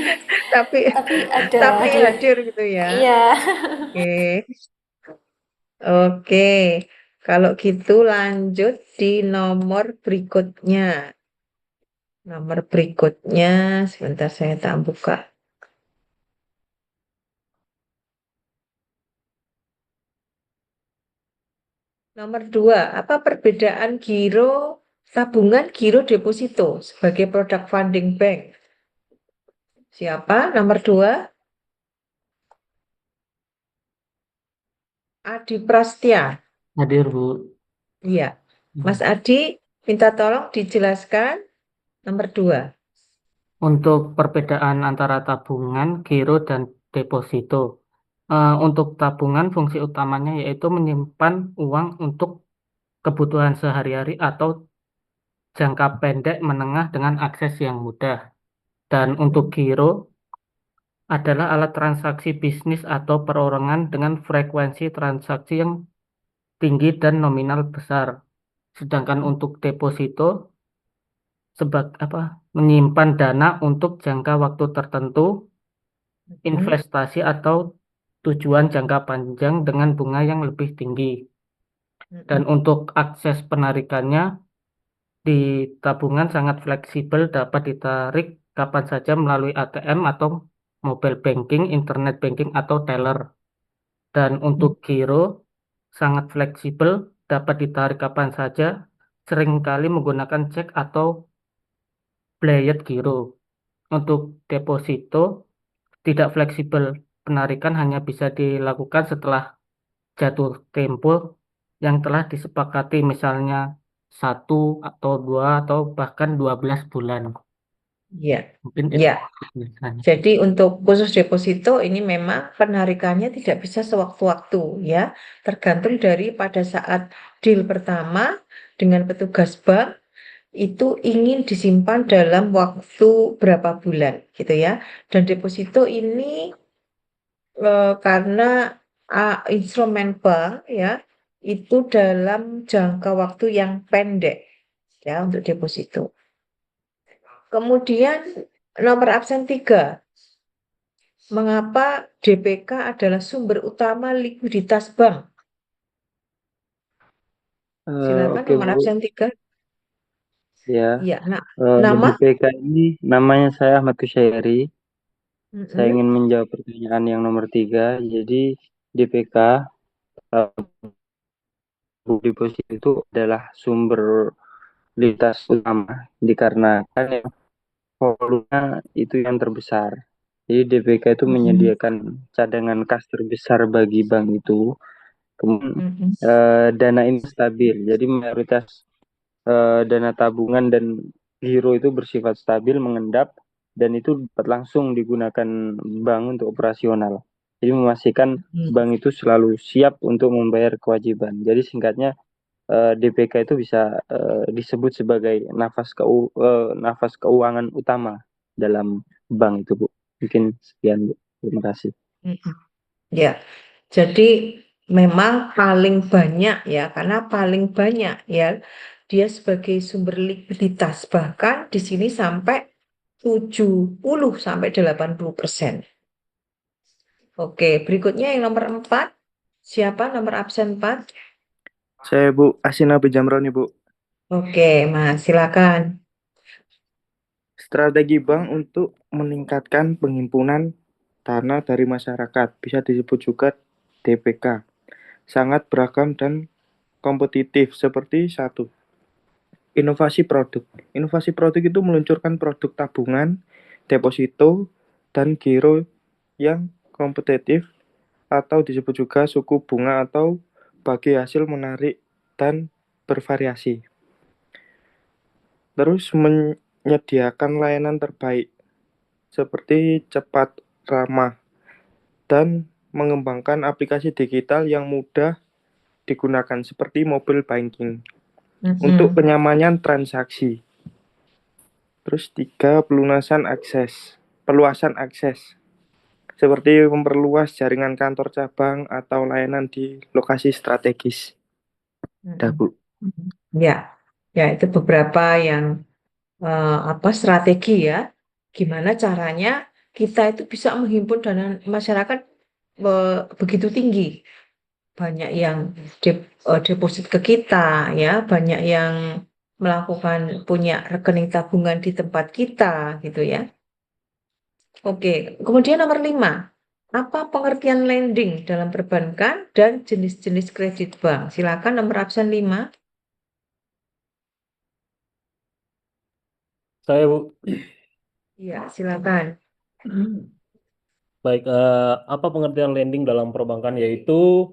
tapi tapi ada tapi di hadir gitu ya. iya. Oke. Oke. Kalau gitu lanjut di nomor berikutnya. Nomor berikutnya, sebentar saya tak buka. Nomor 2, apa perbedaan giro tabungan, giro deposito sebagai produk funding bank? Siapa? Nomor 2, Adi Prastya. Hadir, Bu. Iya. Mas Adi, minta tolong dijelaskan nomor 2. Untuk perbedaan antara tabungan, giro, dan deposito. Untuk tabungan, fungsi utamanya yaitu menyimpan uang untuk kebutuhan sehari-hari atau jangka pendek menengah dengan akses yang mudah. Dan untuk giro adalah alat transaksi bisnis atau perorangan dengan frekuensi transaksi yang tinggi dan nominal besar. Sedangkan untuk deposito menyimpan dana untuk jangka waktu tertentu, investasi atau tujuan jangka panjang dengan bunga yang lebih tinggi. Dan untuk akses penarikannya di tabungan sangat fleksibel, dapat ditarik kapan saja melalui ATM atau mobile banking, internet banking atau teller. Dan untuk giro sangat fleksibel, dapat ditarik kapan saja, seringkali menggunakan cek atau Bleyet giro. Untuk deposito tidak fleksibel, penarikan hanya bisa dilakukan setelah jatuh tempo yang telah disepakati, misalnya 1 atau 2 atau bahkan 12 bulan. Iya. Mungkin Ya. itu biasanya. Jadi untuk khusus deposito ini memang penarikannya tidak bisa sewaktu-waktu ya, tergantung dari pada saat deal pertama dengan petugas bank itu ingin disimpan dalam waktu berapa bulan gitu ya. Dan deposito ini karena instrumen bank ya itu dalam jangka waktu yang pendek ya untuk deposito. Kemudian nomor absen 3. Mengapa DPK adalah sumber utama likuiditas bank? Silakan Oke nomor Bu, absen 3. ya. Iya, nama? DPK ini namanya saya Ahmad Kusyairi. Saya Mm-mm. ingin menjawab pertanyaan yang nomor 3. Jadi DPK buku deposito itu adalah sumber likuiditas utama dikarenakan yang volumenya itu yang terbesar. Jadi DPK itu menyediakan cadangan kas terbesar bagi bank itu. Kemudian dana ini stabil. Jadi mayoritas dana tabungan dan giro itu bersifat stabil, mengendap, dan itu dapat langsung digunakan bank untuk operasional. Jadi memastikan bank itu selalu siap untuk membayar kewajiban. Jadi singkatnya DPK itu bisa disebut sebagai nafas keuangan utama dalam bank itu, Bu. Mungkin sekian, Bu. Terima kasih. Ya, jadi memang paling banyak ya, karena paling banyak ya dia sebagai sumber likuiditas, bahkan di sini sampai 70 sampai 80%. Oke, berikutnya yang nomor 4. Siapa nomor absen 4? Saya Bu Asina Jamroni, Bu. Oke, Mas, silakan. Strategi bank untuk meningkatkan penghimpunan dana dari masyarakat, bisa disebut juga DPK. Sangat beragam dan kompetitif, seperti 1. Inovasi produk. Inovasi produk itu meluncurkan produk tabungan, deposito, dan giro yang kompetitif atau disebut juga suku bunga atau bagi hasil menarik dan bervariasi. Terus menyediakan layanan terbaik seperti cepat, ramah, dan mengembangkan aplikasi digital yang mudah digunakan seperti mobile banking untuk kenyamanan transaksi. Terus 3, peluasan akses. seperti memperluas jaringan kantor cabang atau layanan di lokasi strategis. Dah, Mm-mm. Bu. Ya, ya itu beberapa yang strategi ya. Gimana caranya kita itu bisa menghimpun dana masyarakat begitu tinggi. Banyak yang deposit ke kita ya, banyak yang melakukan punya rekening tabungan di tempat kita gitu ya. Oke, kemudian nomor 5. Apa pengertian lending dalam perbankan dan jenis-jenis kredit bank? Silakan nomor absen 5. Saya, Bu. Iya, silakan. Baik, apa pengertian lending dalam perbankan? Yaitu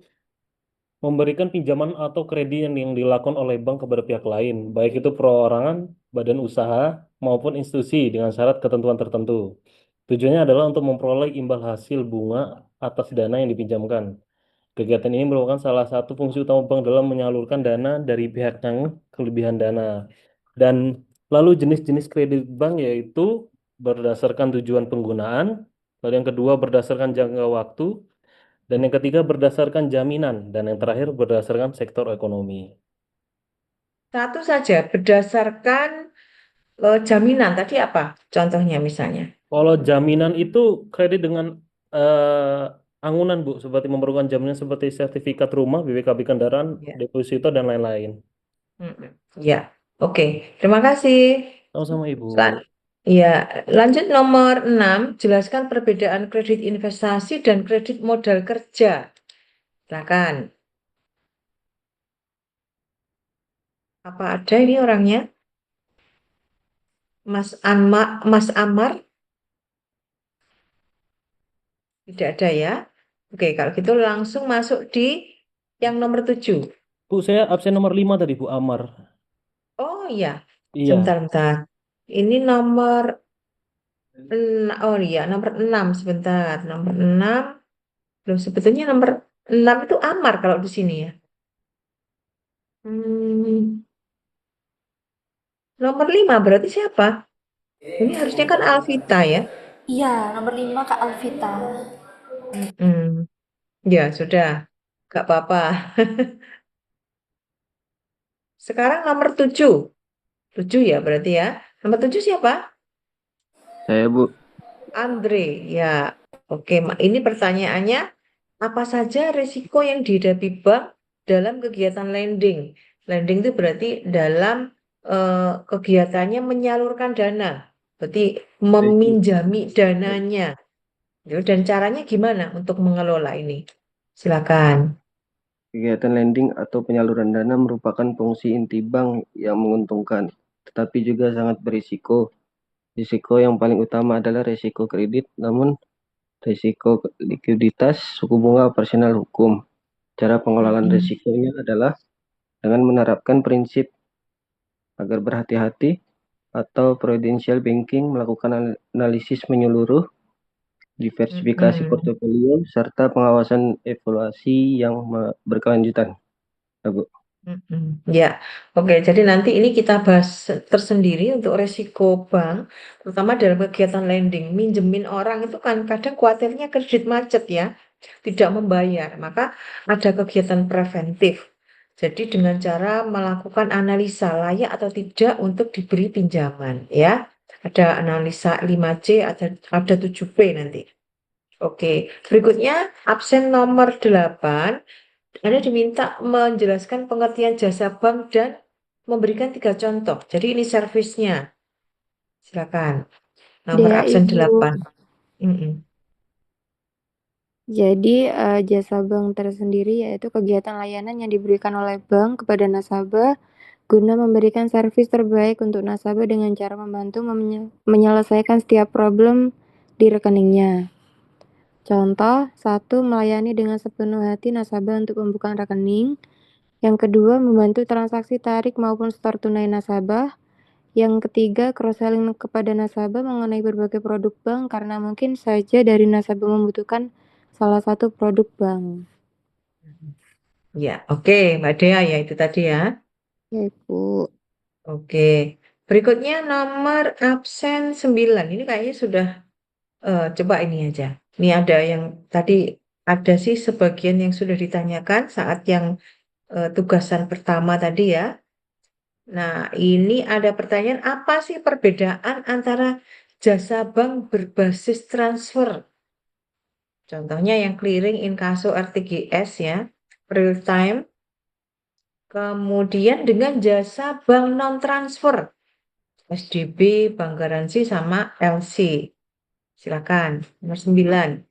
memberikan pinjaman atau kredit yang dilakukan oleh bank kepada pihak lain, baik itu perorangan, badan usaha, maupun institusi dengan syarat ketentuan tertentu. Tujuannya adalah untuk memperoleh imbal hasil bunga atas dana yang dipinjamkan. Kegiatan ini merupakan salah satu fungsi utama bank dalam menyalurkan dana dari pihak yang kelebihan dana. Dan lalu jenis-jenis kredit bank yaitu berdasarkan tujuan penggunaan, lalu yang kedua berdasarkan jangka waktu, dan yang ketiga berdasarkan jaminan, dan yang terakhir berdasarkan sektor ekonomi. Satu saja, berdasarkan jaminan. Tadi apa contohnya misalnya? Kalau jaminan itu kredit dengan angunan, Bu, seperti memerlukan jaminan seperti sertifikat rumah, BPKB kendaraan, Ya. deposito, dan lain-lain. Ya, oke. Terima kasih. Sama-sama, Ibu. Ya, lanjut nomor 6. Jelaskan perbedaan kredit investasi dan kredit modal kerja. Silakan. Apa ada ini orangnya? Mas Amar? Tidak ada ya? Oke, kalau gitu langsung masuk di yang nomor 7. Bu, saya absen nomor 5 tadi, Bu Amar. Oh iya, Iya. sebentar. Ini nomor oh iya, nomor 6 sebentar. Nomor 6. Loh, sebetulnya nomor 6 itu Amar kalau di sini ya. Nomor 5 berarti siapa? Ini harusnya kan Alvita ya. Iya, nomor 5 Kak Alvita. Ya, sudah. Gak apa-apa. Sekarang nomor 7. 7 ya berarti ya. Nomor 7 siapa? Saya, Bu. Andre. Ya, oke. Ini pertanyaannya, apa saja risiko yang dihadapi bank dalam kegiatan lending? Lending itu berarti dalam kegiatannya menyalurkan dana. Berarti meminjami dananya. Dan caranya gimana untuk mengelola ini? Silakan. Kegiatan lending atau penyaluran dana merupakan fungsi inti bank yang menguntungkan, tetapi juga sangat berisiko. Risiko yang paling utama adalah risiko kredit, namun risiko likuiditas, suku bunga, operasional hukum. Cara pengelolaan risikonya adalah dengan menerapkan prinsip agar berhati-hati atau prudential banking, melakukan analisis menyeluruh, diversifikasi portofolio, serta pengawasan evaluasi yang berkelanjutan. Ya, Bu. Ya, oke. Jadi nanti ini kita bahas tersendiri untuk resiko bank, terutama dalam kegiatan lending. Minjemin orang itu kan kadang khawatirnya kredit macet ya, tidak membayar. Maka ada kegiatan preventif. Jadi dengan cara melakukan analisa layak atau tidak untuk diberi pinjaman ya. Ada analisa 5C, ada 7P nanti. Oke, berikutnya absen nomor 8. Anda diminta menjelaskan pengertian jasa bank dan memberikan 3 contoh. Jadi ini servisnya. Silakan. Nomor Dia absen Ibu. 8. Jadi jasa bank tersendiri yaitu kegiatan layanan yang diberikan oleh bank kepada nasabah guna memberikan servis terbaik untuk nasabah dengan cara membantu menyelesaikan setiap problem di rekeningnya. Contoh, 1. Melayani dengan sepenuh hati nasabah untuk pembukaan rekening. Yang kedua, membantu transaksi tarik maupun setor tunai nasabah. Yang ketiga, cross-selling kepada nasabah mengenai berbagai produk bank karena mungkin saja dari nasabah membutuhkan salah satu produk bank. Ya, oke, Mbak Dea ya itu tadi ya. Ya, Ibu. Oke. Berikutnya nomor absen 9. Ini kayaknya sudah coba ini aja. Ini ada yang tadi ada sih sebagian yang sudah ditanyakan saat yang tugasan pertama tadi ya. Nah, ini ada pertanyaan, apa sih perbedaan antara jasa bank berbasis transfer? Contohnya yang clearing, inkaso, RTGS ya, real time. Kemudian dengan jasa bank non-transfer, SDB, bank garansi, sama LC. Silakan, nomor 9.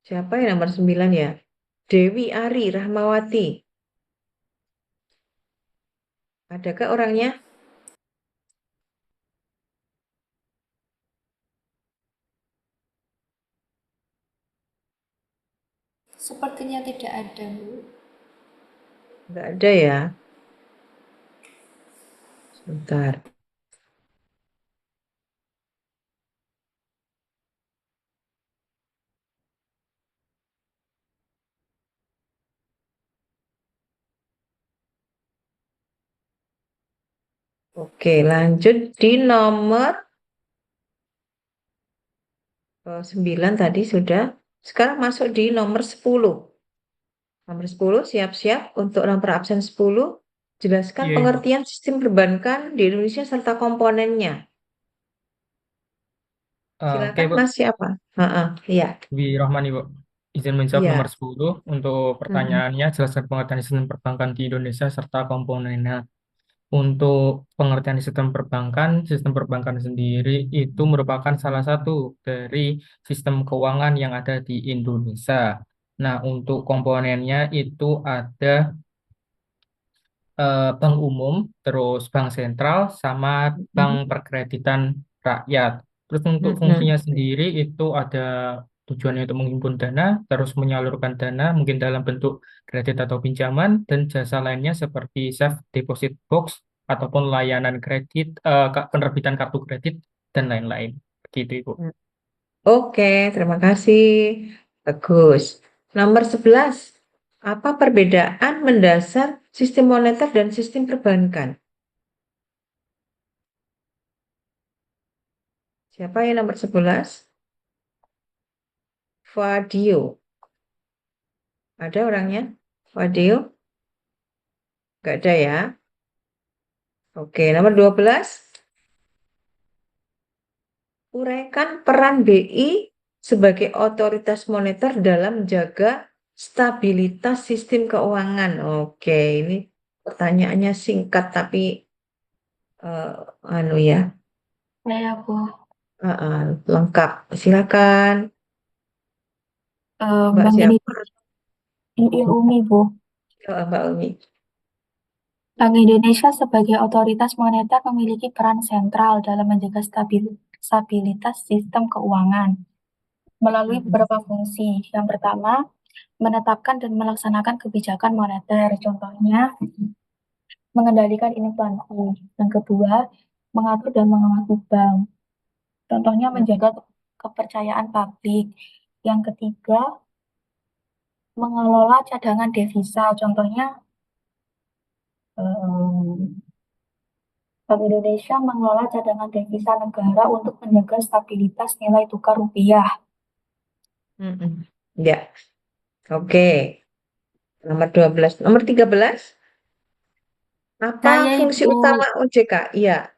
Siapa yang nomor 9 ya? Dewi Ari Rahmawati. Adakah orangnya? Sepertinya tidak ada, Bu. Enggak ada ya. Sebentar. Oke, lanjut di nomor 9 tadi sudah. Sekarang masuk di nomor 10. Nomor 10, siap-siap untuk nomor absen 10. Jelaskan Iya, Ibu. pengertian sistem perbankan di Indonesia serta komponennya. Oke, Silakan Bu. Mas siapa? Iya. Bi Rahman, Ibu. Izin menjawab Iya. nomor 10 untuk pertanyaannya, jelaskan pengertian sistem perbankan di Indonesia serta komponennya. Untuk pengertian sistem perbankan sendiri itu merupakan salah satu dari sistem keuangan yang ada di Indonesia. Nah, untuk komponennya itu ada bank umum, terus bank sentral, sama bank perkreditan rakyat. Terus untuk fungsinya sendiri itu ada tujuannya untuk menghimpun dana, terus menyalurkan dana mungkin dalam bentuk kredit atau pinjaman, dan jasa lainnya seperti safe deposit box ataupun layanan kredit, penerbitan kartu kredit, dan lain-lain. Begitu, Ibu. Oke, terima kasih. Bagus. Nomor 11. Apa perbedaan mendasar sistem moneter dan sistem perbankan? Siapa yang nomor 11? Fadio. Ada orangnya? Fadio? Nggak ada ya? Oke, nomor 12. Uraikan peran BI sebagai otoritas moneter dalam menjaga stabilitas sistem keuangan. Oke, ini pertanyaannya singkat tapi ya, Ya, Bu. lengkap. Silakan, Mbak Bank siapa? Umi, Bu. Mbak Umi. Bank Indonesia sebagai otoritas moneter memiliki peran sentral dalam menjaga stabilitas sistem keuangan melalui beberapa fungsi. Yang pertama, menetapkan dan melaksanakan kebijakan moneter. Contohnya, mengendalikan inflasi. Yang kedua, mengatur dan mengawasi bank. Contohnya, menjaga kepercayaan publik. Yang ketiga, mengelola cadangan devisa. Contohnya, Bank Indonesia mengelola cadangan devisa negara untuk menjaga stabilitas nilai tukar rupiah. Ya, oke. Nomor 12. Nomor 13. Apa Saya fungsi Ibu. utama OJK? Iya.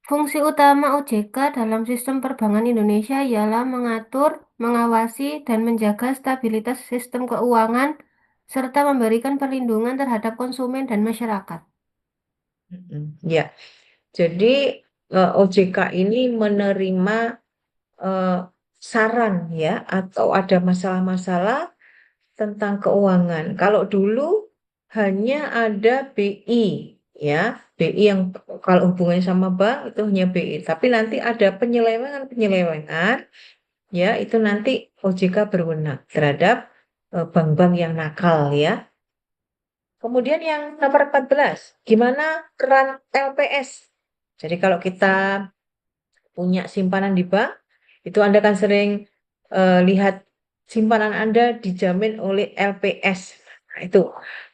Fungsi utama OJK dalam sistem perbankan Indonesia ialah mengatur, mengawasi, dan menjaga stabilitas sistem keuangan, serta memberikan perlindungan terhadap konsumen dan masyarakat. Ya, jadi OJK ini menerima saran ya, atau ada masalah-masalah tentang keuangan. Kalau dulu hanya ada BI ya, BI yang kalau hubungannya sama bank itu hanya BI. Tapi nanti ada penyelewengan ya, itu nanti OJK berwenang terhadap bank-bank yang nakal ya. Kemudian yang nomor 14, gimana peran LPS? Jadi kalau kita punya simpanan di bank, itu Anda kan sering lihat simpanan Anda dijamin oleh LPS. Nah, itu.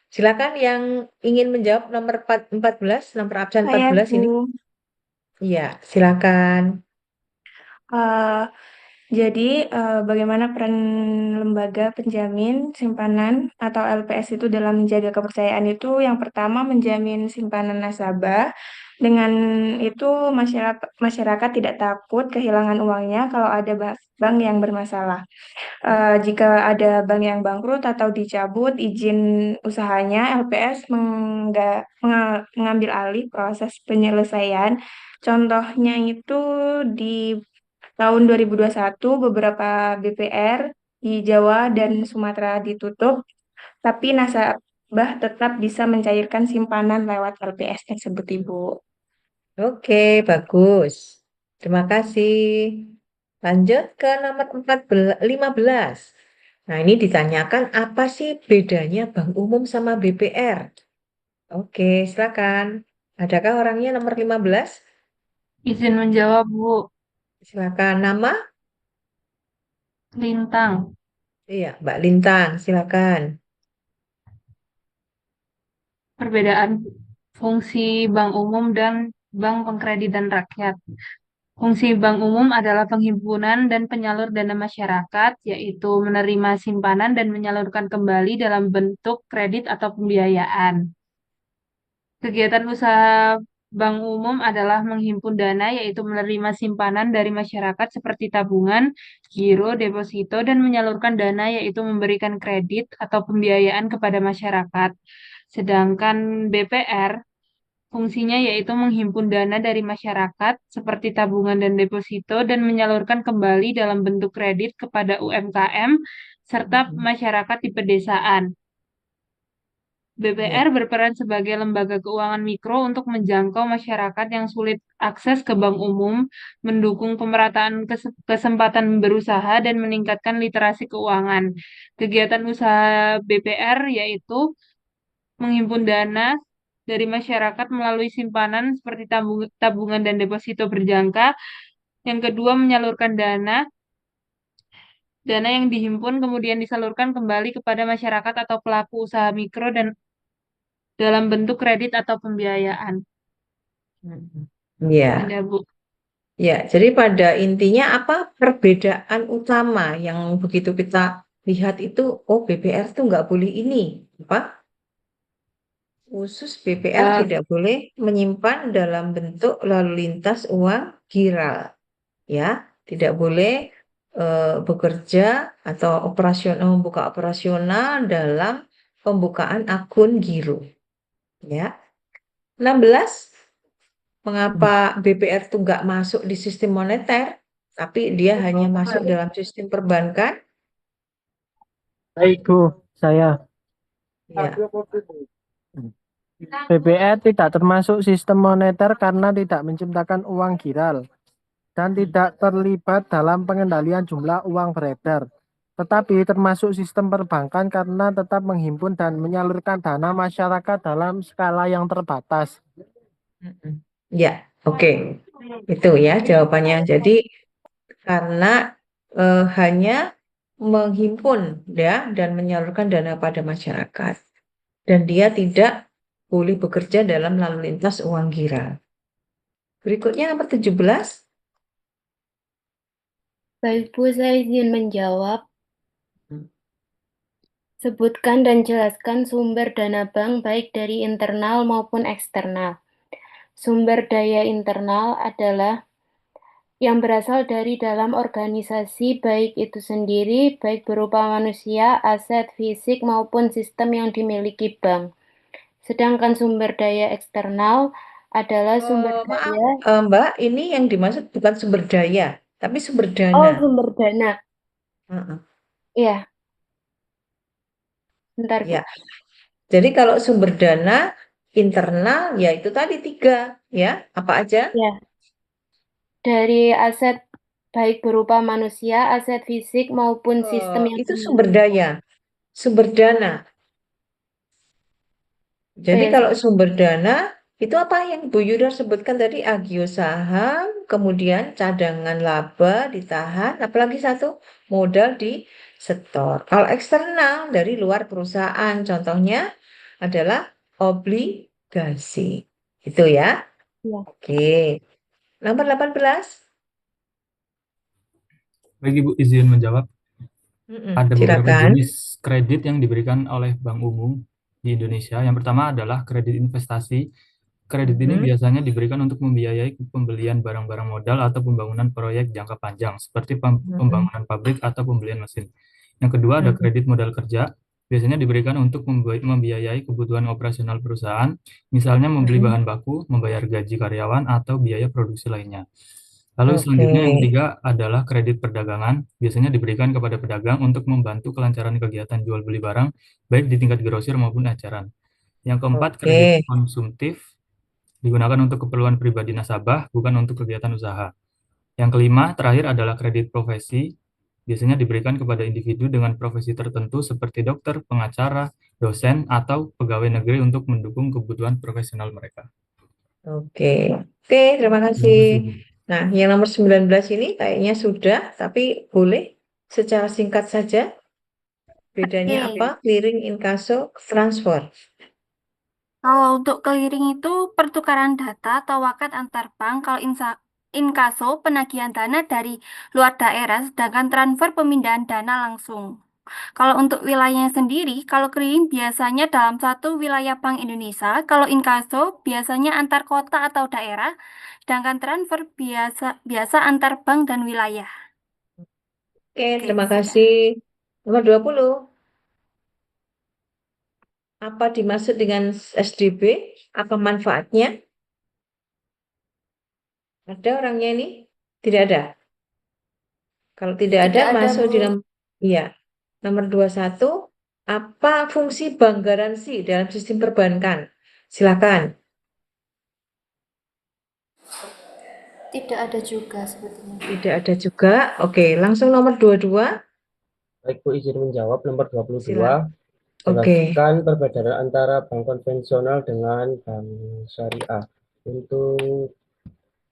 Silakan yang ingin menjawab nomor 14, nomor absen Saya 14 ini. Bu. Iya, silakan. Eh, jadi bagaimana peran lembaga penjamin simpanan atau LPS itu dalam menjaga kepercayaan itu yang pertama menjamin simpanan nasabah. Dengan itu masyarakat tidak takut kehilangan uangnya kalau ada bank yang bermasalah. Jika ada bank yang bangkrut atau dicabut izin usahanya, LPS mengambil alih proses penyelesaian. Contohnya itu di tahun 2021 beberapa BPR di Jawa dan Sumatera ditutup, tapi nasabah tetap bisa mencairkan simpanan lewat LPS tersebut, Ibu. Oke, bagus. Terima kasih. Lanjut ke nomor 15. Nah, ini ditanyakan apa sih bedanya bank umum sama BPR? Oke, silakan. Adakah orangnya nomor 15? Izin menjawab, Bu. Silakan. Nama? Lintang. Iya, Mbak Lintang, silakan. Perbedaan fungsi bank umum dan bank pengkreditan rakyat. Fungsi bank umum adalah penghimpunan dan penyalur dana masyarakat, yaitu menerima simpanan dan menyalurkan kembali dalam bentuk kredit atau pembiayaan. Kegiatan usaha bank umum adalah menghimpun dana, yaitu menerima simpanan dari masyarakat seperti tabungan, giro, deposito, dan menyalurkan dana, yaitu memberikan kredit atau pembiayaan kepada masyarakat. Sedangkan BPR fungsinya yaitu menghimpun dana dari masyarakat seperti tabungan dan deposito dan menyalurkan kembali dalam bentuk kredit kepada UMKM serta masyarakat di pedesaan. BPR berperan sebagai lembaga keuangan mikro untuk menjangkau masyarakat yang sulit akses ke bank umum, mendukung pemerataan kesempatan berusaha, dan meningkatkan literasi keuangan. Kegiatan usaha BPR yaitu menghimpun dana dari masyarakat melalui simpanan seperti tabungan dan deposito berjangka. Yang kedua, menyalurkan dana yang dihimpun kemudian disalurkan kembali kepada masyarakat atau pelaku usaha mikro dan dalam bentuk kredit atau pembiayaan. Iya. Ada, Bu. Ya, jadi pada intinya apa perbedaan utama yang begitu kita lihat itu, oh BPR tuh nggak boleh ini, apa? Khusus BPR tidak boleh menyimpan dalam bentuk lalu lintas uang giral, ya, tidak boleh bekerja atau membuka operasional dalam pembukaan akun giro, ya. 16. Mengapa BPR itu nggak masuk di sistem moneter, tapi dia hanya masuk dalam sistem perbankan? Baik, Bu, saya. Ya. BPR tidak termasuk sistem moneter karena tidak menciptakan uang giral dan tidak terlibat dalam pengendalian jumlah uang beredar. Tetapi termasuk sistem perbankan karena tetap menghimpun dan menyalurkan dana masyarakat dalam skala yang terbatas. Ya, oke. Itu ya jawabannya. Jadi karena hanya menghimpun ya dan menyalurkan dana pada masyarakat. Dan dia tidak boleh bekerja dalam lalu lintas uang giral. Berikutnya nomor 17. Baik Bu, saya izin menjawab. Sebutkan dan jelaskan sumber dana bank baik dari internal maupun eksternal. Sumber daya internal adalah yang berasal dari dalam organisasi baik itu sendiri, baik berupa manusia, aset fisik maupun sistem yang dimiliki bank. Sedangkan sumber daya eksternal adalah sumber Maaf, daya. Mbak, ini yang dimaksud bukan sumber daya, tapi sumber Oh, dana. sumber dana. Iya. Bentar, Bu. Ya. Jadi kalau sumber dana internal ya itu tadi 3 ya, apa aja? Ya. Dari aset baik berupa manusia, aset fisik maupun sistem yang Itu sumber daya, sumber dana. Jadi Yes. kalau sumber dana itu apa yang Bu Yuda sebutkan tadi, agio saham, kemudian cadangan laba ditahan, apalagi satu modal setor. Kalau eksternal dari luar perusahaan, contohnya adalah obligasi. Itu ya. Iya. Oke. Nomor 18. Baik Ibu, izin menjawab. Ada beberapa Silakan. jenis kredit yang diberikan oleh bank umum di Indonesia. Yang pertama adalah kredit investasi. Kredit ini biasanya diberikan untuk membiayai pembelian barang-barang modal atau pembangunan proyek jangka panjang, seperti pembangunan pabrik atau pembelian mesin. Yang kedua ada kredit modal kerja. Biasanya diberikan untuk membiayai kebutuhan operasional perusahaan, misalnya membeli bahan baku, membayar gaji karyawan, atau biaya produksi lainnya. Lalu selanjutnya yang ketiga adalah kredit perdagangan. Biasanya diberikan kepada pedagang untuk membantu kelancaran kegiatan jual beli barang, baik di tingkat grosir maupun eceran. Yang keempat, kredit konsumtif digunakan untuk keperluan pribadi nasabah, bukan untuk kegiatan usaha. Yang kelima, terakhir adalah kredit profesi. Biasanya diberikan kepada individu dengan profesi tertentu seperti dokter, pengacara, dosen, atau pegawai negeri untuk mendukung kebutuhan profesional mereka. Oke, terima kasih. Nah, yang nomor 19 ini kayaknya sudah, tapi boleh secara singkat saja. Bedanya Oke. apa? Clearing, inkaso, transfer. Kalau untuk clearing itu pertukaran data atau wakat antar bank, kalau inkaso penagihan dana dari luar daerah, sedangkan transfer pemindahan dana langsung. Kalau untuk wilayahnya sendiri, kalau clearing biasanya dalam satu wilayah Bank Indonesia, kalau inkaso biasanya antar kota atau daerah, sedangkan transfer biasa antar bank dan wilayah. Oke, terima kasih. Nomor 20. Apa dimaksud dengan SDB? Apa manfaatnya? Ada orangnya ini? Tidak ada. Kalau tidak ada, masuk di nomor, iya. Nomor 21. Apa fungsi bank garansi dalam sistem perbankan? Silakan. Tidak ada juga sebetulnya. Tidak ada juga. Oke, langsung nomor 22. Baik Bu, izin menjawab nomor 22. Silakan. Oke. Jelaskan perbedaan antara bank konvensional dengan bank syariah. Untuk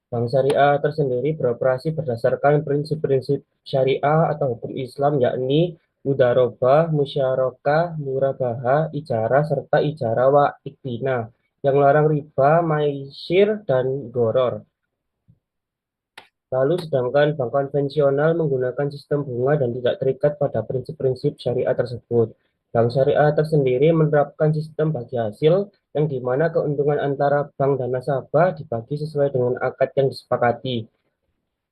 bank syariah tersendiri beroperasi berdasarkan prinsip-prinsip syariah atau hukum Islam, yakni mudharabah, musyarakah, murabahah, ijarah, serta ijarah wa iktina, yang melarang riba, maisir, dan goror. Lalu sedangkan bank konvensional menggunakan sistem bunga dan tidak terikat pada prinsip-prinsip syariah tersebut. Bank syariah tersendiri menerapkan sistem bagi hasil yang dimana keuntungan antara bank dan nasabah dibagi sesuai dengan akad yang disepakati.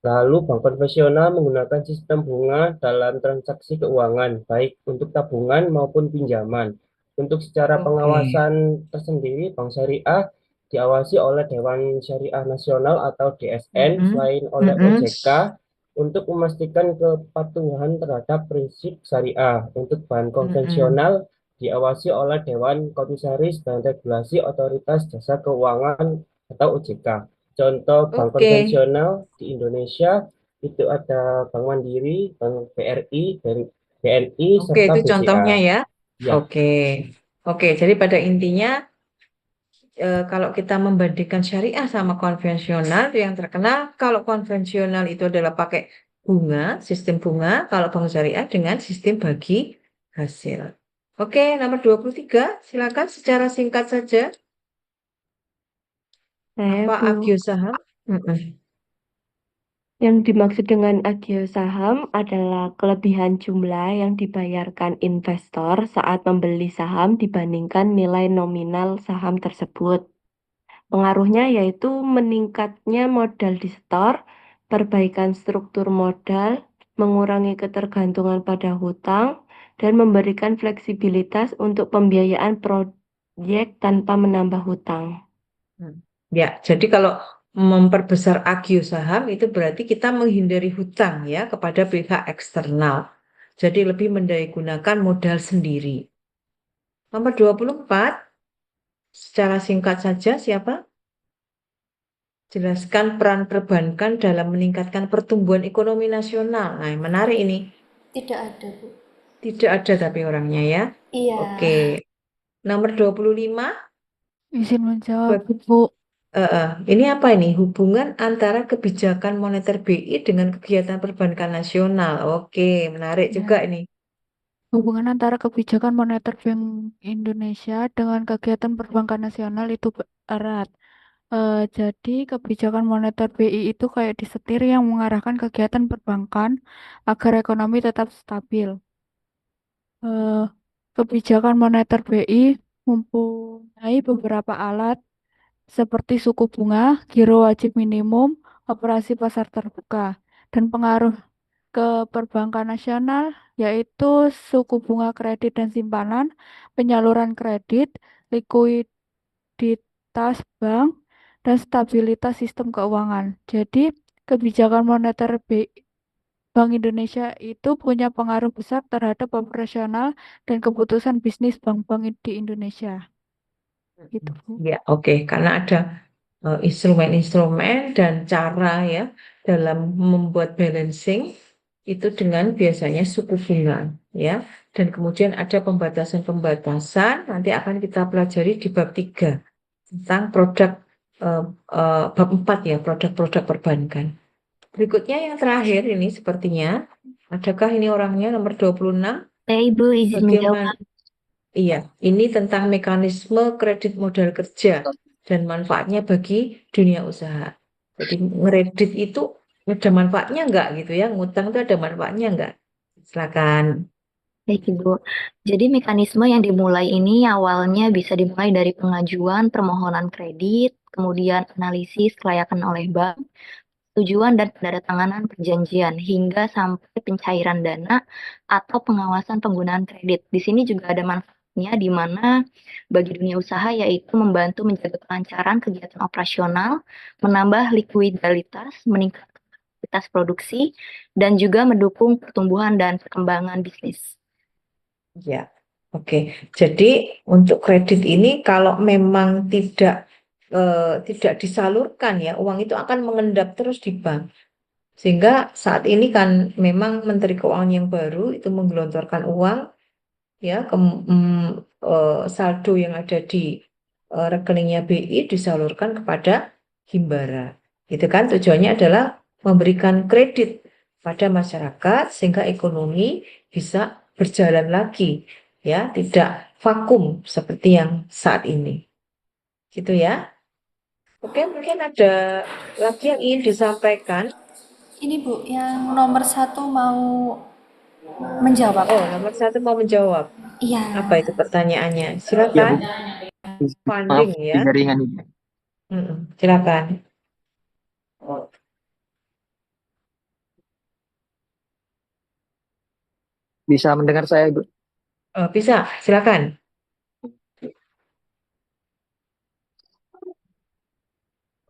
Lalu bank konvensional menggunakan sistem bunga dalam transaksi keuangan, baik untuk tabungan maupun pinjaman. Untuk secara pengawasan tersendiri, bank syariah diawasi oleh Dewan Syariah Nasional atau DSN, selain oleh OJK, untuk memastikan kepatuhan terhadap prinsip syariah. Untuk bank konvensional diawasi oleh Dewan Komisaris dan Regulasi Otoritas Jasa Keuangan atau OJK. Contoh bank konvensional di Indonesia itu ada Bank Mandiri, Bank BRI, BNI, Oke, serta itu BCA. contohnya ya. Ya. Oke, jadi pada intinya kalau kita membandingkan syariah sama konvensional, yang terkenal kalau konvensional itu adalah pakai bunga, sistem bunga, kalau bank syariah dengan sistem bagi hasil. Oke, nomor 23, silakan secara singkat saja. Apa Bu. agio saham? Yang dimaksud dengan agio saham adalah kelebihan jumlah yang dibayarkan investor saat membeli saham dibandingkan nilai nominal saham tersebut. Pengaruhnya yaitu meningkatnya modal di setor, perbaikan struktur modal, mengurangi ketergantungan pada hutang, dan memberikan fleksibilitas untuk pembiayaan proyek tanpa menambah hutang. Ya, jadi kalau memperbesar agio saham itu berarti kita menghindari hutang ya kepada pihak eksternal. Jadi lebih mendayagunakan modal sendiri. Nomor 24, secara singkat saja siapa? Jelaskan peran perbankan dalam meningkatkan pertumbuhan ekonomi nasional. Nah, yang menarik ini. Tidak ada, Bu. Tidak ada tapi orangnya ya. Iya. Oke. Nomor 25. Izin menjawab, Bu. Ini apa ini? Hubungan antara kebijakan moneter BI dengan kegiatan perbankan nasional. Oke, menarik juga ini. Hubungan antara kebijakan moneter Bank Indonesia dengan kegiatan perbankan nasional itu erat. Jadi kebijakan moneter BI itu kayak disetir yang mengarahkan kegiatan perbankan agar ekonomi tetap stabil. Eh, Kebijakan moneter BI mempunyai beberapa alat seperti suku bunga, giro wajib minimum, operasi pasar terbuka, dan pengaruh ke perbankan nasional yaitu suku bunga kredit dan simpanan, penyaluran kredit, likuiditas bank, dan stabilitas sistem keuangan. Jadi, kebijakan moneter Bank Indonesia itu punya pengaruh besar terhadap operasional dan keputusan bisnis bank-bank di Indonesia. Gitu, Bu. Ya, oke. Karena ada instrumen-instrumen dan cara ya dalam membuat balancing itu dengan biasanya suku bunga ya. Dan kemudian ada pembatasan-pembatasan nanti akan kita pelajari di bab 3 tentang produk bab 4 ya, produk-produk perbankan. Berikutnya yang terakhir ini sepertinya, adakah ini orangnya nomor 26? Ibu izin Bagaimana? menjawab. Iya, ini tentang mekanisme kredit modal kerja dan manfaatnya bagi dunia usaha. Jadi ngeredit itu ada manfaatnya enggak gitu ya? Ngutang itu ada manfaatnya enggak? Silakan. Baik, Ibu. Jadi mekanisme yang dimulai ini awalnya bisa dimulai dari pengajuan permohonan kredit, kemudian analisis kelayakan oleh bank, tujuan dan penandatanganan perjanjian, hingga sampai pencairan dana atau pengawasan penggunaan kredit. Di sini juga ada manfaatnya di mana bagi dunia usaha yaitu membantu menjaga kelancaran kegiatan operasional, menambah likuiditas, meningkatkan kapasitas produksi, dan juga mendukung pertumbuhan dan perkembangan bisnis. Ya, oke. Jadi untuk kredit ini kalau memang tidak disalurkan ya, uang itu akan mengendap terus di bank. Sehingga saat ini kan memang Menteri Keuangan yang baru itu menggelontorkan uang ya saldo yang ada di rekeningnya BI disalurkan kepada Himbara. Itu kan tujuannya adalah memberikan kredit pada masyarakat sehingga ekonomi bisa berjalan lagi ya, tidak vakum seperti yang saat ini. Gitu ya. Oke, mungkin ada lagi yang ingin disampaikan. Ini Bu, yang nomor 1 mau menjawab. Oh, nomor 1 mau menjawab. Iya. Apa itu pertanyaannya? Ya, Silakan. Bu. Maaf, Funding di ya. jaringan ini. Silakan. Bisa mendengar saya, Bu? Bisa, silakan.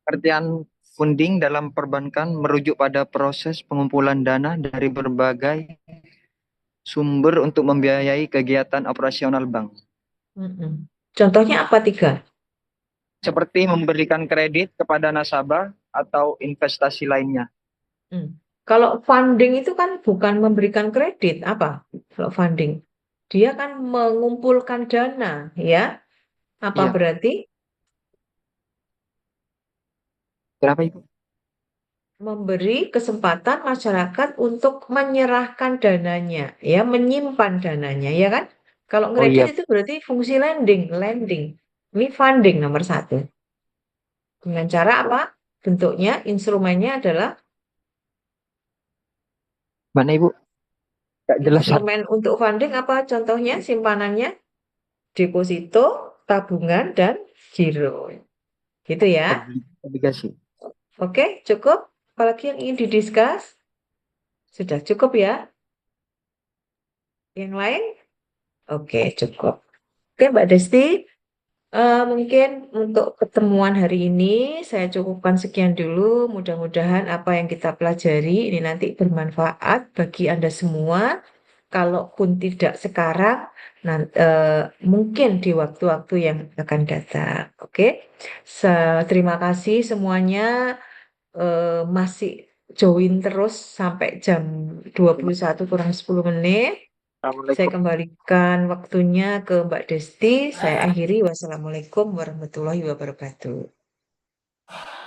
Pengertian funding dalam perbankan merujuk pada proses pengumpulan dana dari berbagai sumber untuk membiayai kegiatan operasional bank. Contohnya apa 3? Seperti memberikan kredit kepada nasabah atau investasi lainnya. Kalau funding itu kan bukan memberikan kredit, apa? Kalau funding, dia kan mengumpulkan dana, ya? Apa Iya. berarti? Kenapa, Ibu? Memberi kesempatan masyarakat untuk menyerahkan dananya, ya, menyimpan dananya, ya kan? Kalau Oh iya. kredit itu berarti fungsi lending. Ini funding nomor 1. Dengan cara apa? Bentuknya, instrumennya adalah Mana, Ibu? Nggak jelas. instrumen untuk funding apa contohnya? Simpanannya, deposito, tabungan, dan giro. Gitu ya. Obligasi. Oke, cukup? Apalagi yang ingin didiskus? Sudah cukup ya? Yang lain? Oke, cukup. Oke, Mbak Desti. Mungkin untuk pertemuan hari ini saya cukupkan sekian dulu. Mudah-mudahan apa yang kita pelajari ini nanti bermanfaat bagi Anda semua. Kalaupun tidak sekarang, mungkin di waktu-waktu yang akan datang. Oke, terima kasih semuanya. Masih join terus sampai jam 21 kurang 10 menit. Saya kembalikan waktunya ke Mbak Desti. Saya akhiri. Wassalamualaikum warahmatullahi wabarakatuh.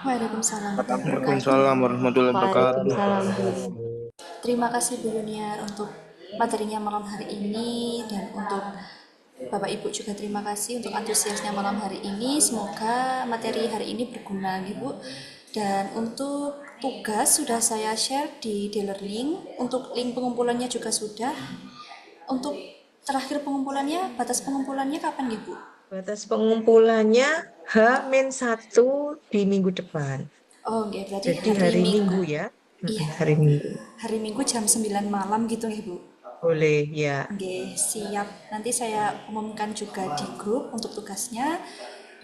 Waalaikumsalam warahmatullahi Waalaikumsalam warahmatullahi wabarakatuh. Waalaikumsalam. wabarakatuh. Terima kasih Bu Yuniar untuk materinya malam hari ini, dan untuk Bapak Ibu juga terima kasih untuk antusiasnya malam hari ini. Semoga materi hari ini berguna, Ibu. Dan untuk tugas sudah saya share di D-Learning. Untuk link pengumpulannya juga sudah. Untuk terakhir pengumpulannya, batas pengumpulannya kapan, Ibu? Batas pengumpulannya H-1 di minggu depan. Oh, oke, berarti Jadi hari Minggu ya. Iya, Hari Minggu. hari Minggu jam 9 malam gitu, Ibu. Boleh ya. Oke, siap. Nanti saya umumkan juga di grup untuk tugasnya.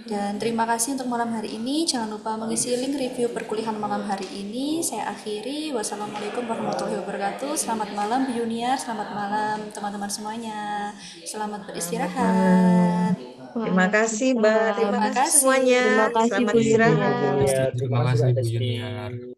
Dan terima kasih untuk malam hari ini. Jangan lupa mengisi link review perkuliahan malam hari ini. Saya akhiri. Wassalamualaikum warahmatullahi wabarakatuh. Selamat malam Bu Yuniar, selamat malam teman-teman semuanya. Selamat beristirahat. Terima kasih Mbak. Terima kasih semuanya. Terima kasih, Selamat Bu istirahat. Terima kasih Bu Yuniar.